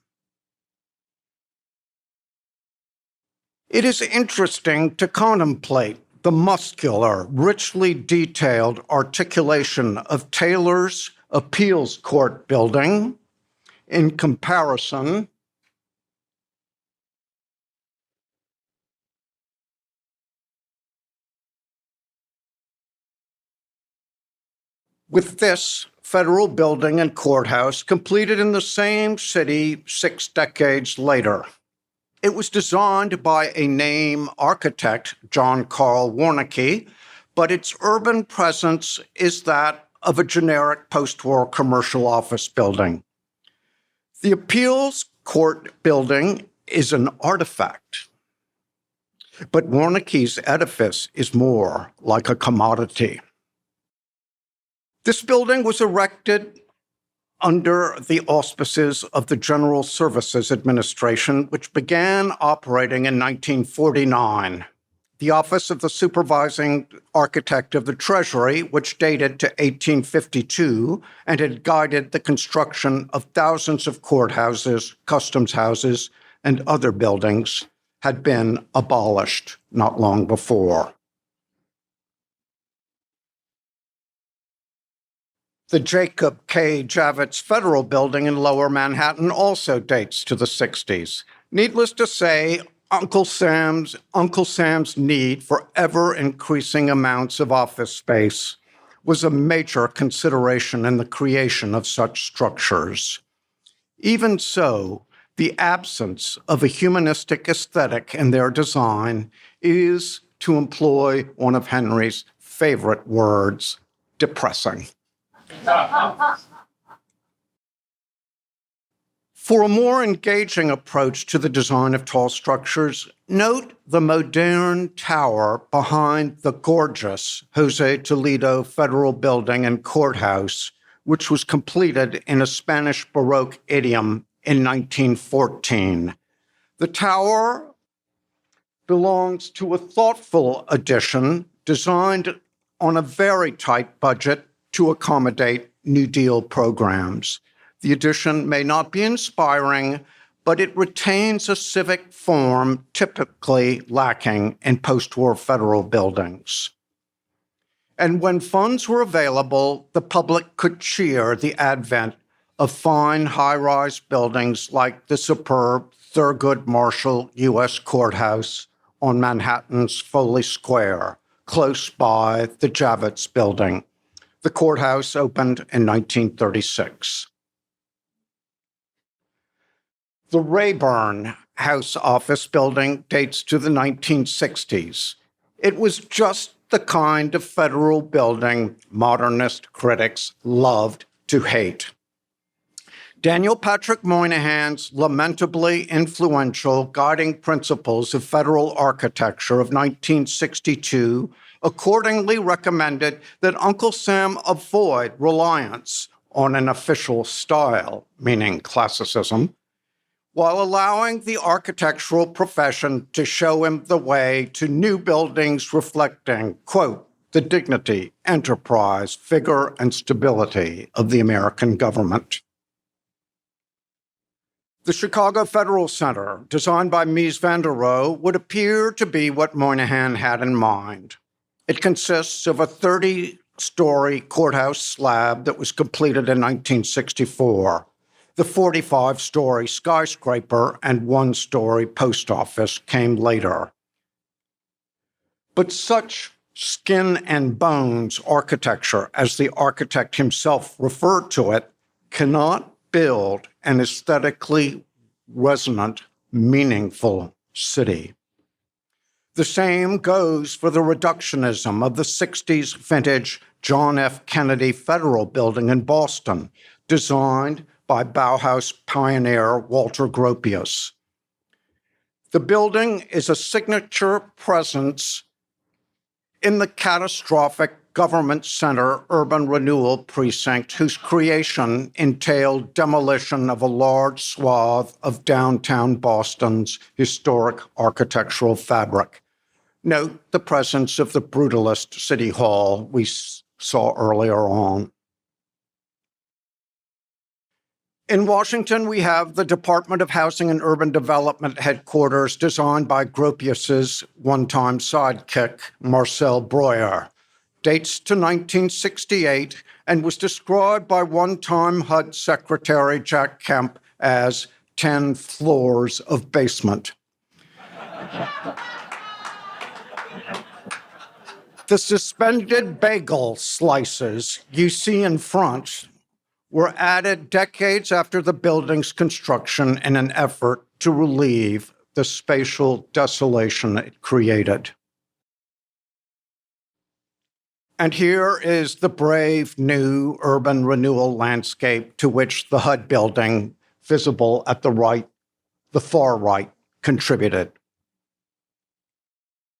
It is interesting to contemplate the muscular, richly detailed articulation of Taylor's Appeals Court building in comparison with this federal building and courthouse completed in the same city 6 decades later. It was designed by a name architect, John Carl Warnecke, but its urban presence is that of a generic post-war commercial office building. The Appeals Court building is an artifact, but Warnecke's edifice is more like a commodity. This building was erected under the auspices of the General Services Administration, which began operating in 1949. The Office of the Supervising Architect of the Treasury, which dated to 1852 and had guided the construction of thousands of courthouses, customs houses, and other buildings, had been abolished not long before. The Jacob K. Javits Federal Building in Lower Manhattan also dates to the 60s. Needless to say, Uncle Sam's need for ever-increasing amounts of office space was a major consideration in the creation of such structures. Even so, the absence of a humanistic aesthetic in their design is, to employ one of Henry's favorite words, depressing. For a more engaging approach to the design of tall structures, note the modern tower behind the gorgeous Jose Toledo Federal Building and Courthouse, which was completed in a Spanish Baroque idiom in 1914. The tower belongs to a thoughtful addition designed on a very tight budget to accommodate New Deal programs. The addition may not be inspiring, but it retains a civic form typically lacking in post-war federal buildings. And when funds were available, the public could cheer the advent of fine high-rise buildings like the superb Thurgood Marshall U.S. Courthouse on Manhattan's Foley Square, close by the Javits Building. The courthouse opened in 1936. The Rayburn House Office Building dates to the 1960s. It was just the kind of federal building modernist critics loved to hate. Daniel Patrick Moynihan's lamentably influential guiding principles of federal architecture of 1962 accordingly recommended that Uncle Sam avoid reliance on an official style, meaning classicism, while allowing the architectural profession to show him the way to new buildings reflecting, quote, the dignity, enterprise, vigor, and stability of the American government. The Chicago Federal Center, designed by Mies van der Rohe, would appear to be what Moynihan had in mind. It consists of a 30-story courthouse slab that was completed in 1964, the 45-story skyscraper and one-story post office came later. But such skin and bones architecture, as the architect himself referred to it, cannot build an aesthetically resonant, meaningful city. The same goes for the reductionism of the 60s vintage John F. Kennedy Federal Building in Boston, designed by Bauhaus pioneer Walter Gropius. The building is a signature presence in the catastrophic Government Center urban renewal precinct, whose creation entailed demolition of a large swath of downtown Boston's historic architectural fabric. Note the presence of the brutalist City Hall we saw earlier on. In Washington, we have the Department of Housing and Urban Development headquarters designed by Gropius's one-time sidekick, Marcel Breuer. Dates to 1968 and was described by one-time HUD Secretary Jack Kemp as 10 floors of basement. The suspended bagel slices you see in front were added decades after the building's construction in an effort to relieve the spatial desolation it created. And here is the brave new urban renewal landscape to which the HUD building, visible at the far right, contributed.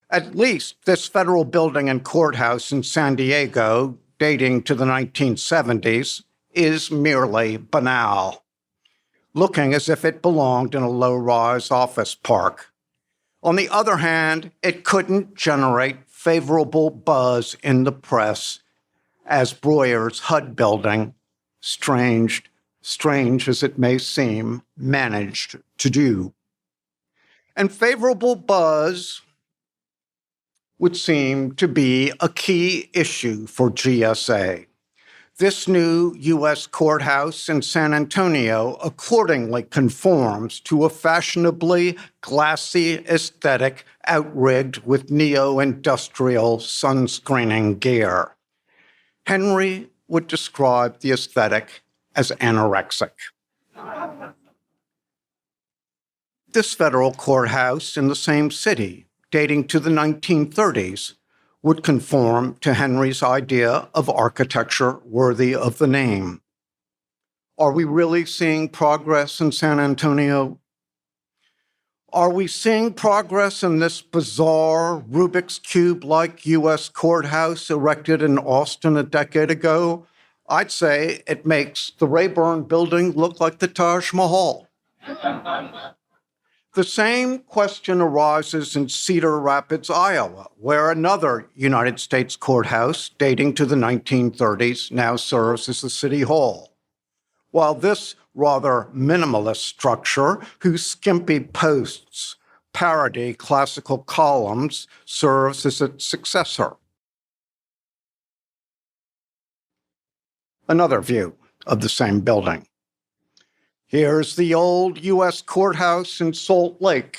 At least this federal building and courthouse in San Diego, dating to the 1970s, is merely banal, looking as if it belonged in a low-rise office park. On the other hand, it couldn't generate favorable buzz in the press as Breuer's HUD building, strange as it may seem, managed to do. And favorable buzz would seem to be a key issue for GSA. This new U.S. courthouse in San Antonio accordingly conforms to a fashionably glassy aesthetic outrigged with neo-industrial sunscreening gear. Henry would describe the aesthetic as anorexic. This federal courthouse in the same city, dating to the 1930s, would conform to Henry's idea of architecture worthy of the name. Are we really seeing progress in San Antonio? Are we seeing progress in this bizarre Rubik's Cube-like U.S. courthouse erected in Austin a decade ago? I'd say it makes the Rayburn building look like the Taj Mahal. The same question arises in Cedar Rapids, Iowa, where another United States courthouse dating to the 1930s now serves as the City Hall. While this rather minimalist structure, whose skimpy posts parody classical columns, serves as its successor. Another view of the same building. Here's the old U.S. courthouse in Salt Lake,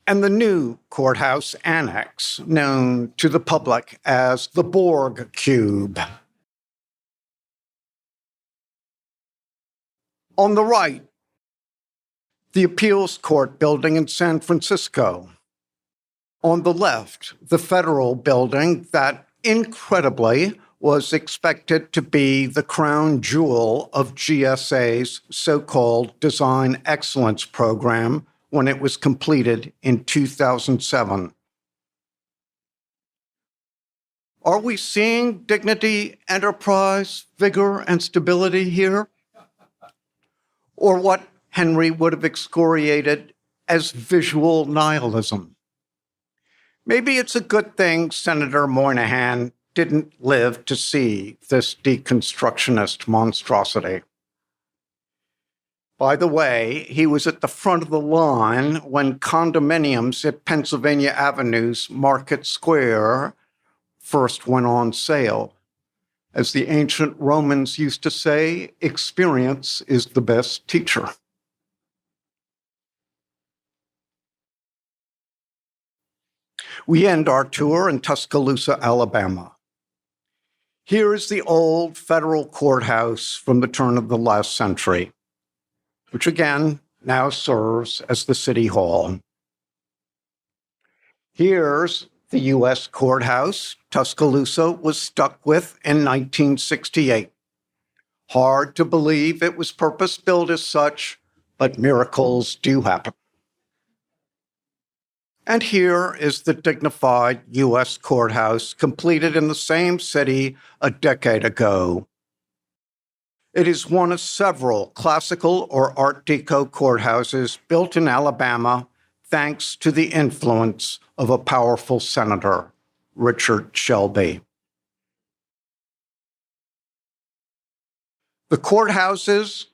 and the new courthouse annex, known to the public as the Borg Cube. On the right, the appeals court building in San Francisco. On the left, the federal building that, incredibly, was expected to be the crown jewel of GSA's so-called Design Excellence Program when it was completed in 2007. Are we seeing dignity, enterprise, vigor, and stability here? Or what Henry would have excoriated as visual nihilism? Maybe it's a good thing Senator Moynihan didn't live to see this deconstructionist monstrosity. By the way, he was at the front of the line when condominiums at Pennsylvania Avenue's Market Square first went on sale. As the ancient Romans used to say, experience is the best teacher. We end our tour in Tuscaloosa, Alabama. Here is the old federal courthouse from the turn of the last century, which again now serves as the city hall. Here's the U.S. courthouse Tuscaloosa was stuck with in 1968. Hard to believe it was purpose-built as such, but miracles do happen. And here is the dignified U.S. courthouse completed in the same city a decade ago. It is one of several classical or Art Deco courthouses built in Alabama thanks to the influence of a powerful senator, Richard Shelby. The courthouse's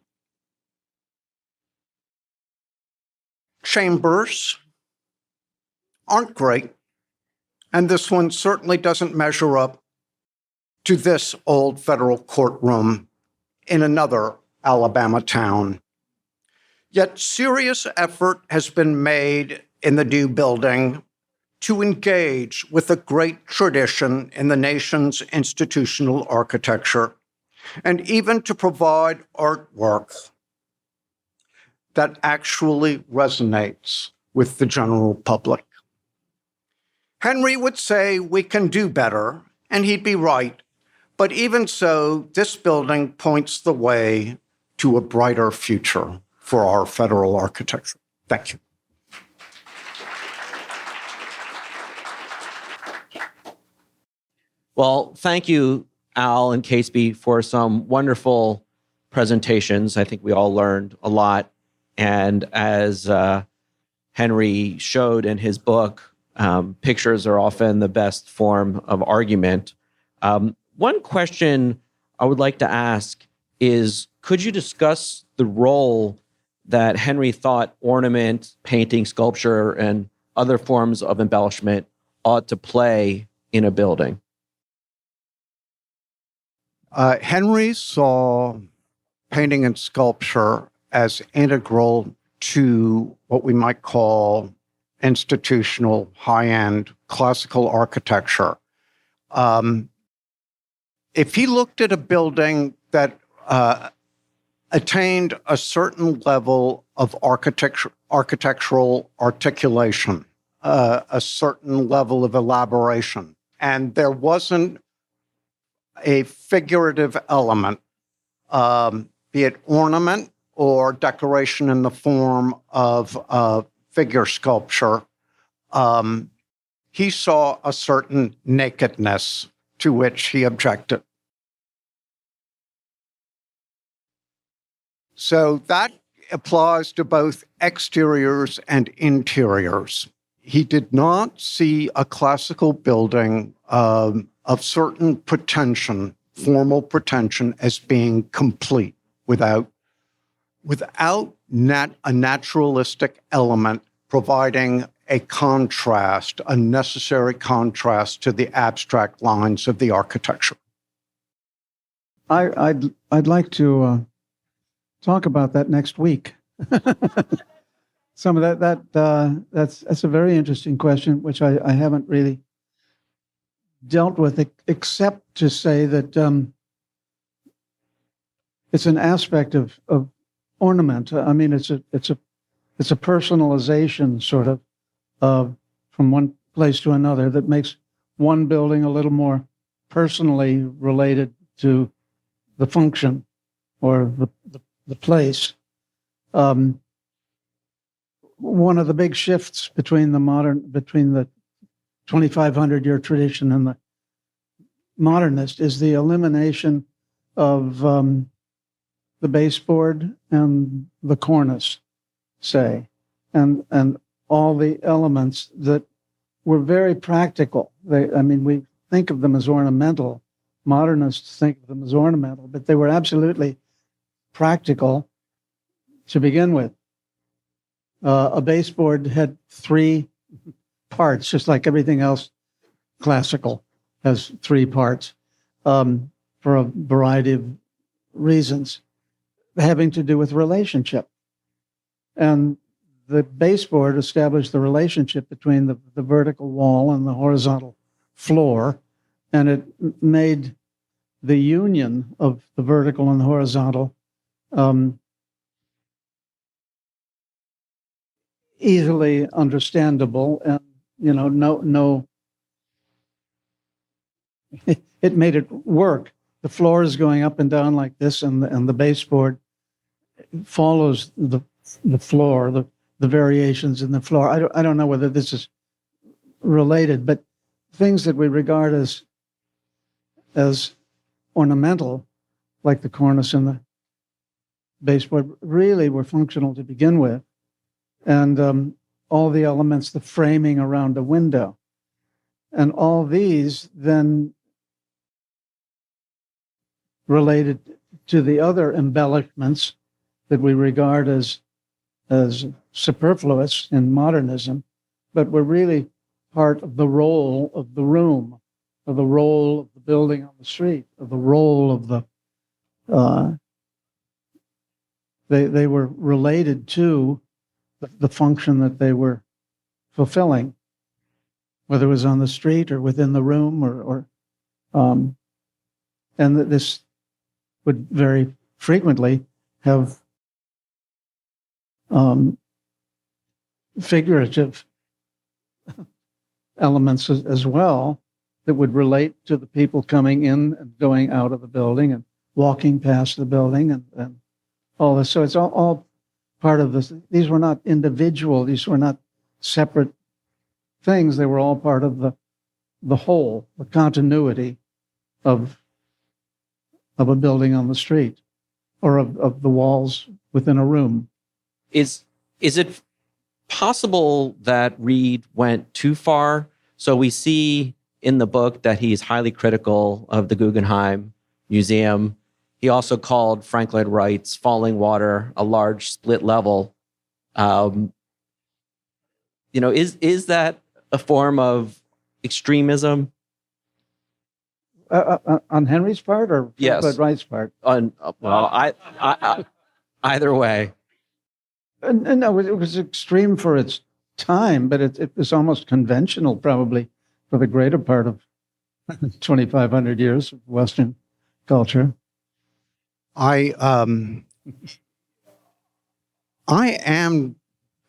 chambers aren't great, and this one certainly doesn't measure up to this old federal courtroom in another Alabama town. Yet serious effort has been made in the new building to engage with a great tradition in the nation's institutional architecture, and even to provide artwork that actually resonates with the general public. Henry would say we can do better, and he'd be right. But even so, this building points the way to a brighter future for our federal architecture. Thank you.
Well, thank you, Al and Catesby, for some wonderful presentations. I think we all learned a lot. And as Henry showed in his book, pictures are often the best form of argument. One question I would like to ask is, could you discuss the role that Henry thought ornament, painting, sculpture, and other forms of embellishment ought to play in a building?
Henry saw painting and sculpture as integral to what we might call institutional, high-end classical architecture. If he looked at a building that attained a certain level of architectural articulation, a certain level of elaboration, and there wasn't a figurative element, be it ornament or decoration in the form of figure sculpture, he saw a certain nakedness to which he objected. So that applies to both exteriors and interiors. He did not see a classical building of certain pretension, formal pretension, as being complete without a naturalistic element providing a contrast, a necessary contrast to the abstract lines of the architecture.
I'd like to talk about that next week. Some of that's a very interesting question, which I haven't really dealt with, except to say that it's an aspect of ornament. I mean, it's a personalization sort of from one place to another that makes one building a little more personally related to the function or the place. One of the big shifts between the 2,500-year tradition and the modernist is the elimination of the baseboard and the cornice, say, and all the elements that were very practical. We think of them as ornamental. Modernists think of them as ornamental, but they were absolutely practical to begin with. A baseboard had 3 parts, just like everything else classical has 3 parts, for a variety of reasons, having to do with relationship. And the baseboard established the relationship between the vertical wall and the horizontal floor, and it made the union of the vertical and the horizontal easily understandable, and it made it work. The floor is going up and down like this, and the baseboard follows the floor, the variations in the floor. I don't know whether this is related, but things that we regard as ornamental, like the cornice and the baseboard, really were functional to begin with. And all the elements, the framing around a window, and all these then related to the other embellishments that we regard as superfluous in modernism, but were really part of the role of the room, of the role of the building on the street, of the role of the they were related to the function that they were fulfilling, whether it was on the street or within the room, and that this would very frequently have figurative elements as well that would relate to the people coming in and going out of the building and walking past the building and all this. So it's all part of this. These were not individual. These were not separate things. They were all part of the whole, the continuity of a building on the street or of the walls within a room.
Is it possible that Reed went too far? So we see in the book that he's highly critical of the Guggenheim Museum. He also called Frank Lloyd Wright's Falling Water a large split level. Is that a form of extremism?
On Henry's part or
Yes.
Frank Lloyd Wright's part?
Either way.
No, it was extreme for its time, but it was almost conventional probably for the greater part of 2,500 years of Western culture.
I am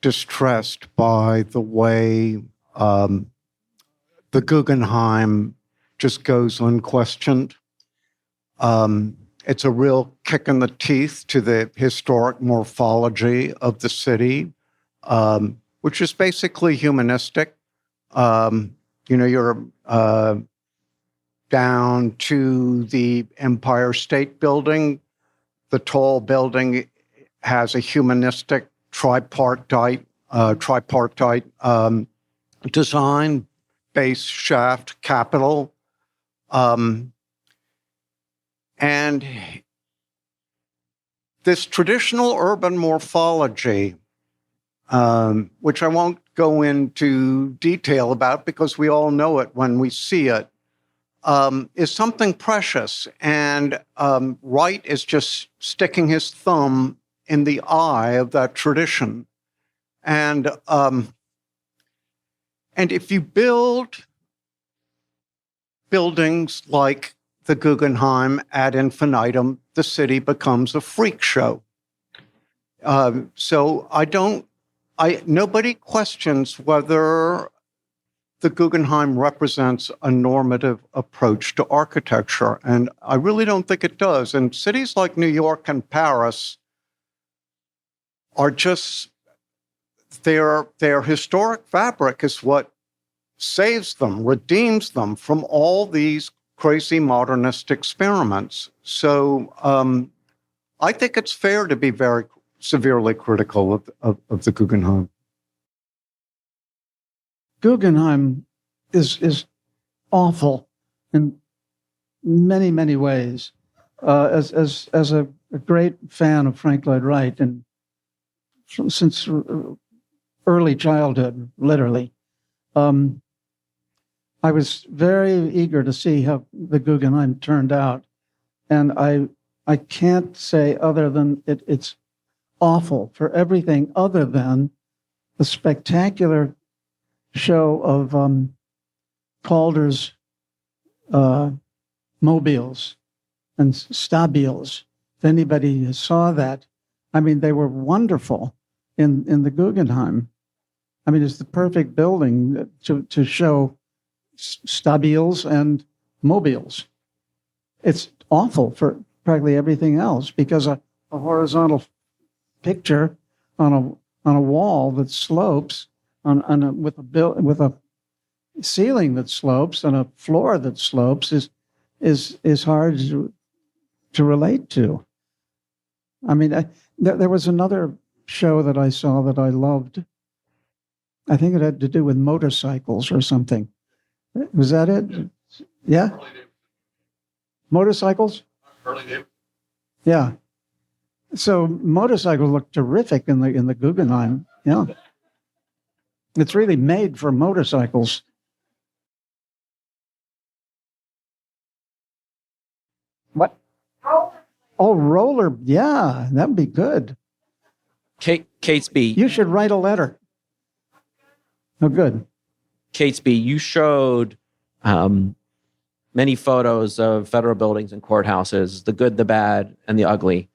distressed by the way the Guggenheim just goes unquestioned. It's a real kick in the teeth to the historic morphology of the city, which is basically humanistic. You're down to the Empire State Building. The tall building has a humanistic tripartite design, base, shaft, capital. And this traditional urban morphology, which I won't go into detail about because we all know it when we see it, is something precious. And Wright is just sticking his thumb in the eye of that tradition. And if you build buildings like the Guggenheim ad infinitum, the city becomes a freak show. So nobody questions whether the Guggenheim represents a normative approach to architecture, and I really don't think it does. And cities like New York and Paris are just, their historic fabric is what saves them, redeems them from all these crazy modernist experiments. So I think it's fair to be very severely critical of the Guggenheim.
Guggenheim is awful in many, many ways. As a great fan of Frank Lloyd Wright, and since early childhood, literally, I was very eager to see how the Guggenheim turned out, and I can't say other than it's awful for everything other than the spectacular show of Calder's mobiles and stabiles. If anybody staw that, I mean, they were wonderful in the Guggenheim. I mean, it's the perfect building to show stabiles and mobiles. It's awful for practically everything else because a horizontal picture on a wall that slopes with a ceiling that slopes and a floor that slopes is hard to relate to. I mean, there was another show that I saw that I loved. I think it had to do with motorcycles or something. Was that it? Yeah? Motorcycles? Yeah. So motorcycles look terrific in the Guggenheim. Yeah. It's really made for motorcycles. What? Oh, roller. Yeah, that'd be good.
Catesby,
You should write a letter. Oh, good.
Catesby, you showed many photos of federal buildings and courthouses, the good, the bad, and the ugly.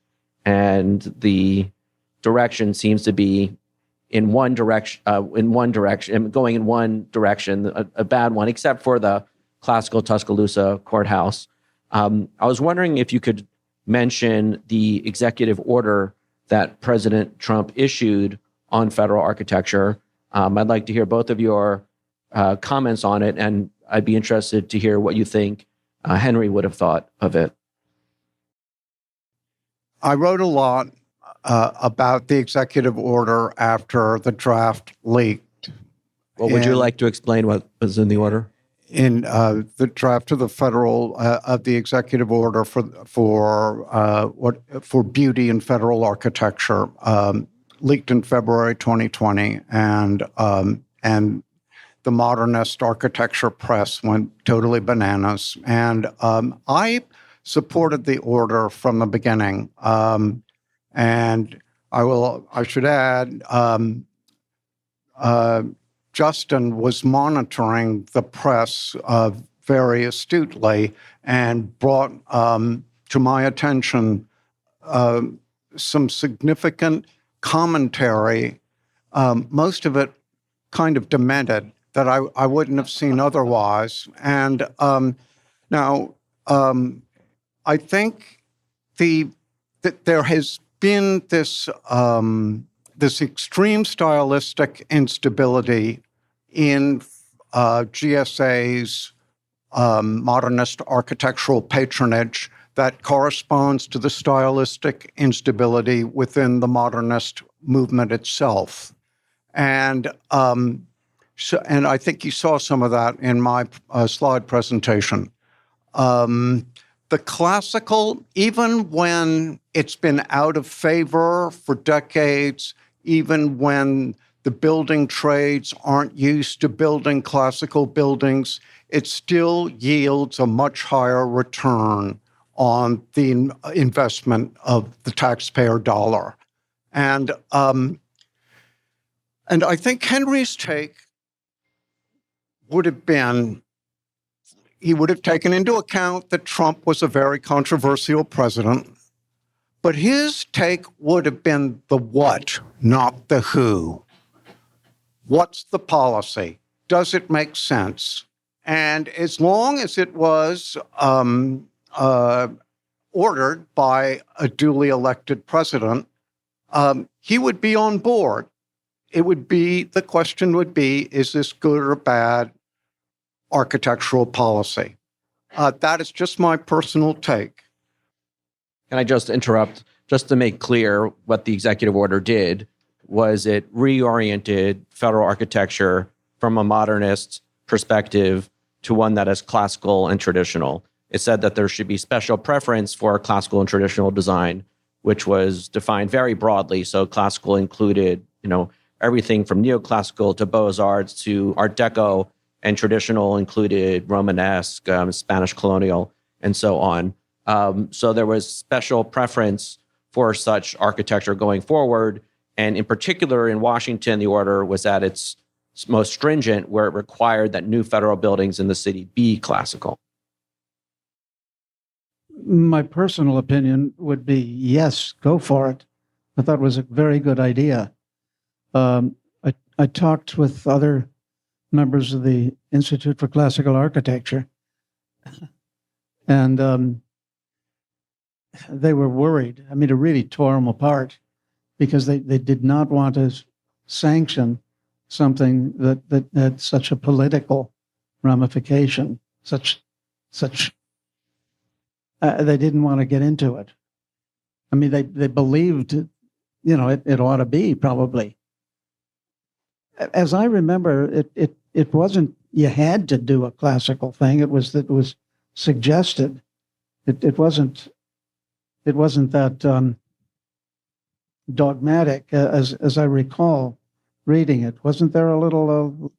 And the direction seems to be going in one direction, a bad one, except for the classical Tuscaloosa courthouse. I was wondering if you could mention the executive order that President Trump issued on federal architecture. I'd like to hear both of your comments on it, and I'd be interested to hear what you think Henry would have thought of it.
I wrote a lot about the executive order after the draft leaked.
Well, would you like to explain what was in the order?
In the draft of the federal of the executive order for beauty in federal architecture, leaked in February 2020, and the modernist architecture press went totally bananas. And I supported the order from the beginning. And I should add, Justin was monitoring the press very astutely and brought to my attention some significant commentary, most of it kind of demented, that I wouldn't have seen otherwise. And now I think that there has been this this extreme stylistic instability in GSA's modernist architectural patronage that corresponds to the stylistic instability within the modernist movement itself. And and I think you saw some of that in my slide presentation. The classical, even when it's been out of favor for decades, even when the building trades aren't used to building classical buildings, it still yields a much higher return on the investment of the taxpayer dollar. And I think Henry's take would have been, he would have taken into account that Trump was a very controversial president, but his take would have been the what, not the who. What's the policy? does it make sense? And as long as it was ordered by a duly elected president, he would be on board. The question would be, is this good or bad architectural policy? That is just my personal take.
Can I just interrupt? Just to make clear what the executive order did was it reoriented federal architecture from a modernist perspective to one that is classical and traditional. It said that there should be special preference for classical and traditional design, which was defined very broadly. So classical included, everything from neoclassical to Beaux-Arts to Art Deco, and traditional included Romanesque, Spanish colonial, and so on. So there was special preference for such architecture going forward. And in particular, in Washington, the order was at its most stringent, where it required that new federal buildings in the city be classical.
My personal opinion would be yes, go for it. I thought it was a very good idea. I talked with other members of the Institute for Classical Architecture, and they were worried. I mean, it really tore them apart because they did not want to sanction something that had such a political ramification, they didn't want to get into it. I mean, they believed, it ought to be probably. As I remember, it wasn't you had to do a classical thing. It was suggested. It wasn't that dogmatic as I recall reading it. Wasn't there a little?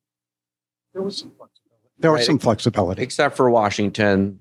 There was some flexibility. There was some flexibility,
except for Washington.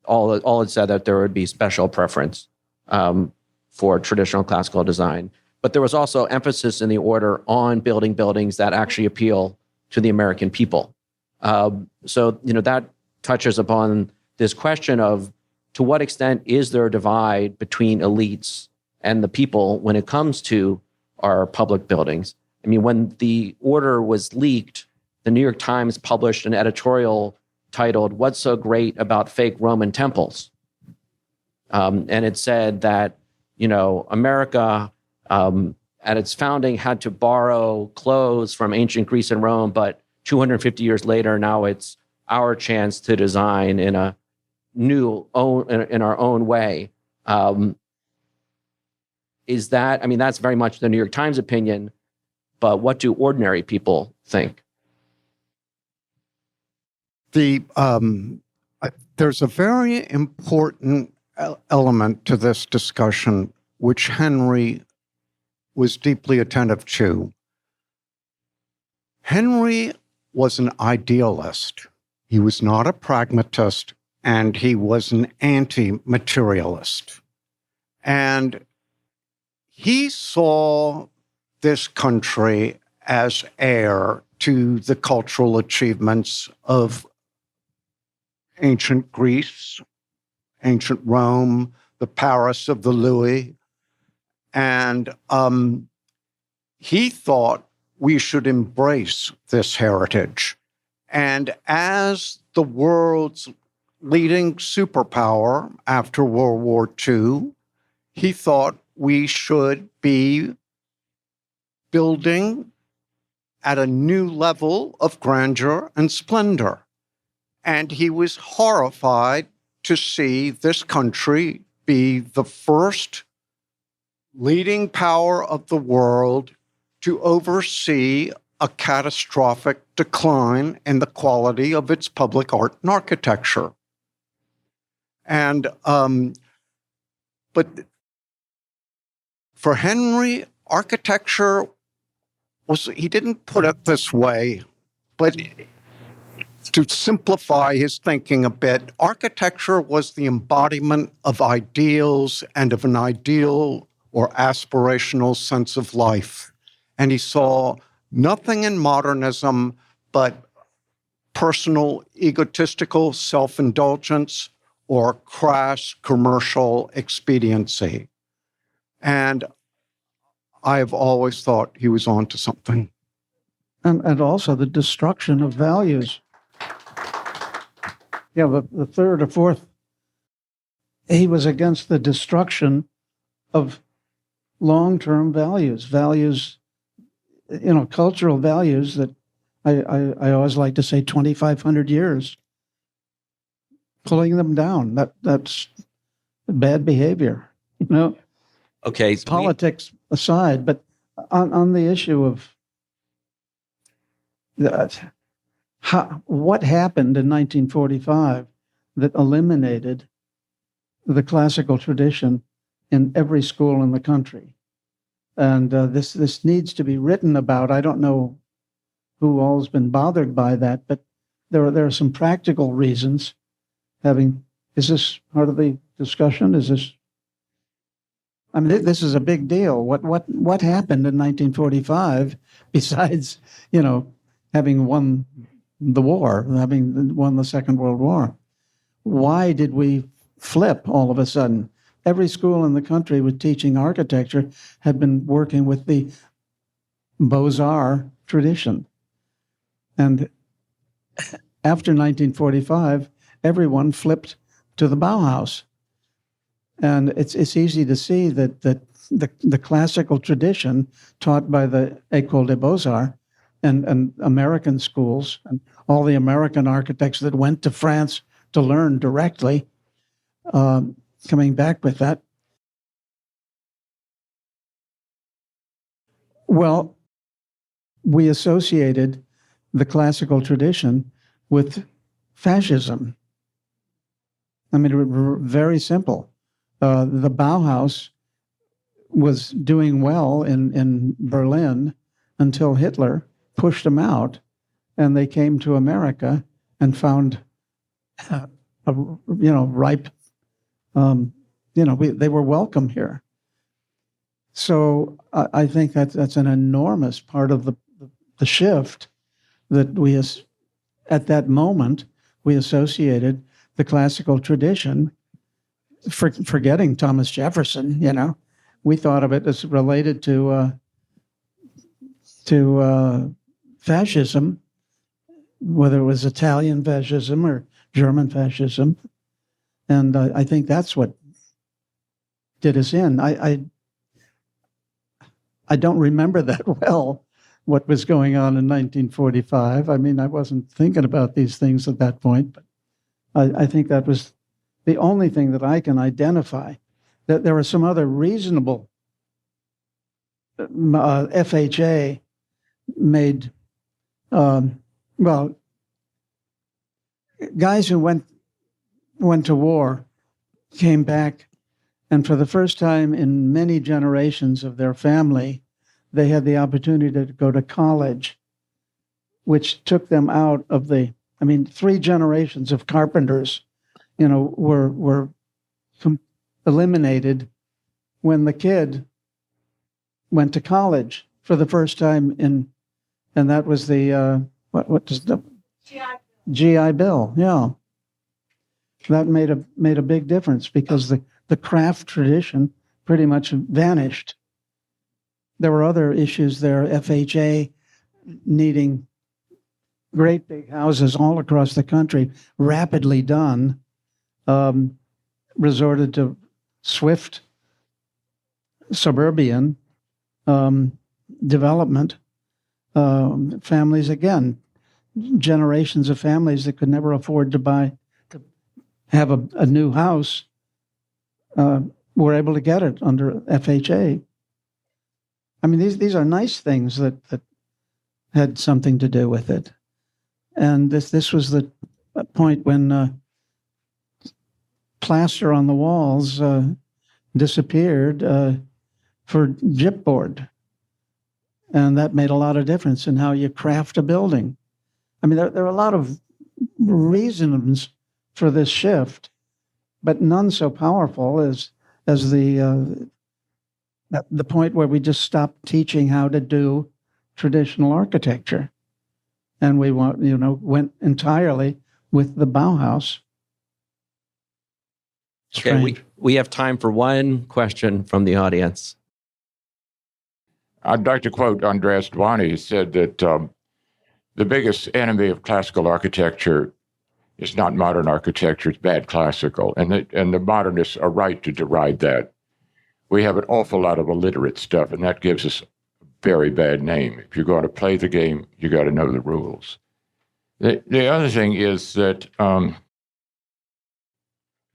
All it said that there would be special preference for traditional classical design. But there was also emphasis in the order on building buildings that actually appeal to the American people. So that touches upon this question of, to what extent is there a divide between elites and the people when it comes to our public buildings? I mean, when the order was leaked, the New York Times published an editorial titled, "What's So Great About Fake Roman Temples?" And it said that, America at its founding had to borrow clothes from ancient Greece and Rome, but 250 years later, now it's our chance to design in a in our own way. That's very much the New York Times opinion, but what do ordinary people think?
There's a very important element to this discussion, which Henry was deeply attentive to. Henry was an idealist. He was not a pragmatist, and he was an anti-materialist. And he saw this country as heir to the cultural achievements of ancient Greece, ancient Rome, the Paris of the Louis. And he thought we should embrace this heritage. And as the world's leading superpower after World War II, he thought we should be building at a new level of grandeur and splendor. And he was horrified to see this country be the first leading power of the world to oversee a catastrophic decline in the quality of its public art and architecture. And, but for Henry, architecture he didn't put it this way, but to simplify his thinking a bit, architecture was the embodiment of ideals and of an ideal or aspirational sense of life. And he saw nothing in modernism but personal, egotistical self-indulgence or crass commercial expediency. And I have always thought he was on to something.
and also the destruction of values. Yeah, the third or fourth, he was against the destruction of long-term values, cultural values that I always like to say 2,500 years, pulling them down. That's bad behavior,
Okay. So
politics aside, but on the issue of what happened in 1945 that eliminated the classical tradition in every school in the country. And this needs to be written about. I don't know who all's been bothered by that, but there are some practical reasons. Is this part of the discussion? This is a big deal. What happened in 1945 besides, having won the war, having won the Second World War? Why did we flip all of a sudden? Every school in the country with teaching architecture had been working with the Beaux-Arts tradition. And after 1945, everyone flipped to the Bauhaus. And it's easy to see that the classical tradition taught by the École des Beaux-Arts and American schools and all the American architects that went to France to learn directly, coming back with that. Well, we associated the classical tradition with fascism. Very simple. The Bauhaus was doing well in Berlin until Hitler pushed them out, and they came to America and found ripe. They were welcome here. So I think that's an enormous part of the shift that at that moment, we associated the classical tradition, forgetting Thomas Jefferson, we thought of it as related to fascism, whether it was Italian fascism or German fascism. And I think that's what did us in. I don't remember that well what was going on in 1945. I wasn't thinking about these things at that point, but I think that was the only thing that I can identify. That there were some other reasonable FHA made, guys who went to war came back, and for the first time in many generations of their family, they had the opportunity to go to college, which took them out of 3 generations of carpenters, were eliminated when the kid went to college for the first time and that was the, what does the GI Bill, yeah. That made a big difference because the craft tradition pretty much vanished. There were other issues there, FHA needing great big houses all across the country, rapidly done, resorted to swift suburban development. Families, again, generations of families that could never afford to have a new house, were able to get it under FHA. These are nice things that had something to do with it. And this was the point when plaster on the walls disappeared for gypboard. And that made a lot of difference in how you craft a building. There are a lot of reasons for this shift, but none so powerful as the point where we just stopped teaching how to do traditional architecture, and we went entirely with the Bauhaus.
Okay, we have time for one question from the audience.
I'd like to quote Andreas Dwani, who said that the biggest enemy of classical architecture is not modern architecture, it's bad classical. And the modernists are right to deride that. We have an awful lot of illiterate stuff, and that gives us a very bad name. If you're going to play the game, you got to know the rules. The other thing is that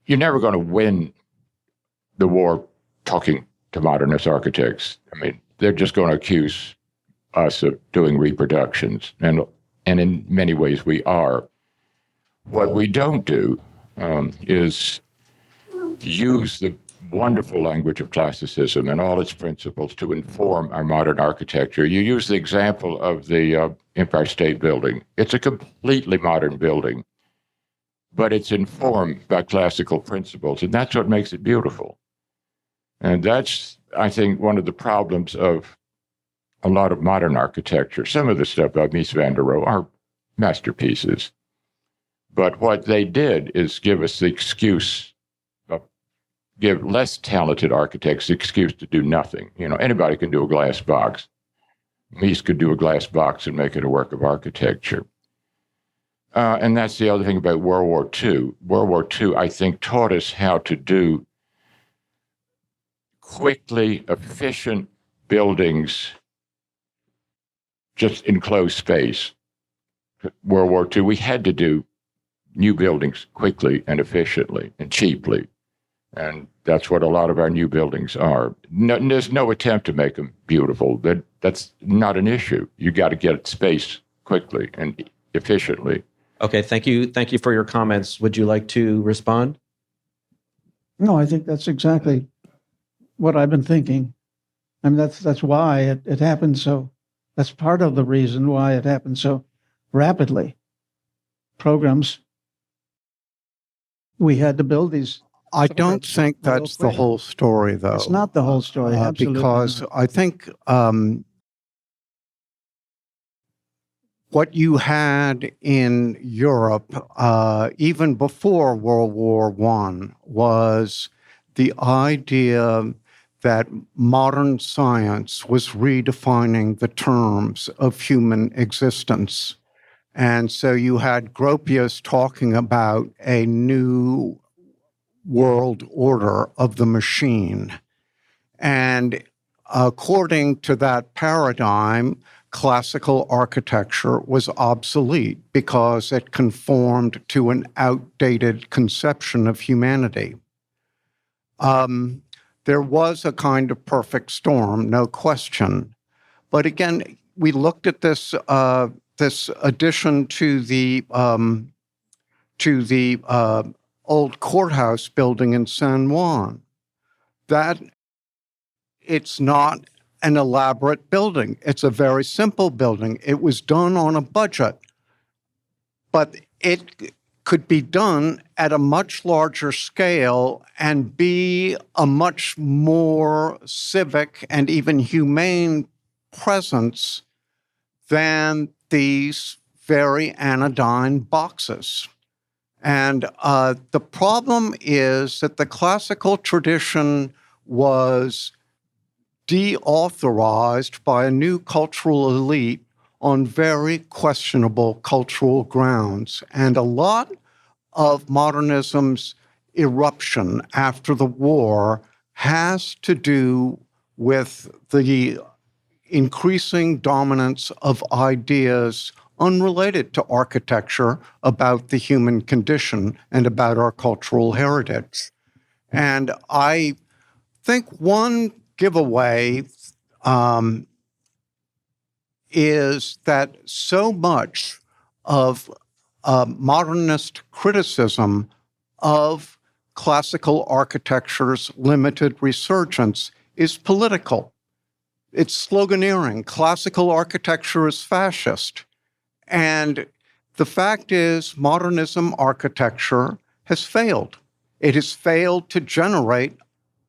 you're never going to win the war talking to modernist architects. I mean, they're just going to accuse us of doing reproductions, and in many ways we are. What we don't do is use the wonderful language of classicism and all its principles to inform our modern architecture. You use the example of the Empire State Building. It's a completely modern building, but it's informed by classical principles, and that's what makes it beautiful. And that's, I think, one of the problems of a lot of modern architecture. Some of the stuff by Mies van der Rohe are masterpieces, but what they did is give us the excuse, give less talented architects the excuse to do nothing. You know, anybody can do a glass box. Mies could do a glass box and make it a work of architecture. And that's the other thing about World War II. World War II, I think, taught us how to do quickly efficient buildings just in closed space. World War II, we had to do new buildings quickly and efficiently and cheaply. And that's what a lot of our new buildings are. There's no attempt to make them beautiful. That's not an issue. You got to get space quickly and efficiently.
Okay, thank you. Thank you for your comments. Would you like to respond?
No, I think that's exactly what I've been thinking. I mean, that's why it happened so. That's part of the reason why it happened so rapidly. Programs, we had to build these.
I don't think
a little
that's the
quick.
whole story, though.
It's not the whole story, absolutely
because
not.
I think what you had in Europe, even before World War I, was the idea that modern science was redefining the terms of human existence. And so you had Gropius talking about a new world order of the machine. And according to that paradigm, classical architecture was obsolete because it conformed to an outdated conception of humanity. There was a kind of perfect storm, no question. But again, we looked at this this addition to the old courthouse building in San Juan. That it's not an elaborate building. It's a very simple building. It was done on a budget, but it could be done at a much larger scale and be a much more civic and even humane presence than these very anodyne boxes. And the problem is that the classical tradition was deauthorized by a new cultural elite on very questionable cultural grounds. And a lot of modernism's eruption after the war has to do with the increasing dominance of ideas unrelated to architecture about the human condition and about our cultural heritage. And I think one giveaway is that so much of modernist criticism of classical architecture's limited resurgence is political. It's sloganeering. Classical architecture is fascist. And the fact is, modernism architecture has failed. It has failed to generate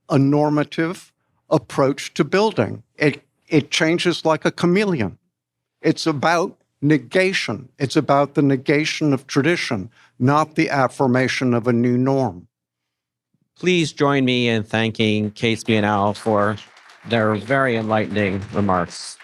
a normative approach to building. It changes like a chameleon. It's about negation. It's about the negation of tradition, not the affirmation of a new norm.
Please join me in thanking Catesby and Al for their very enlightening remarks.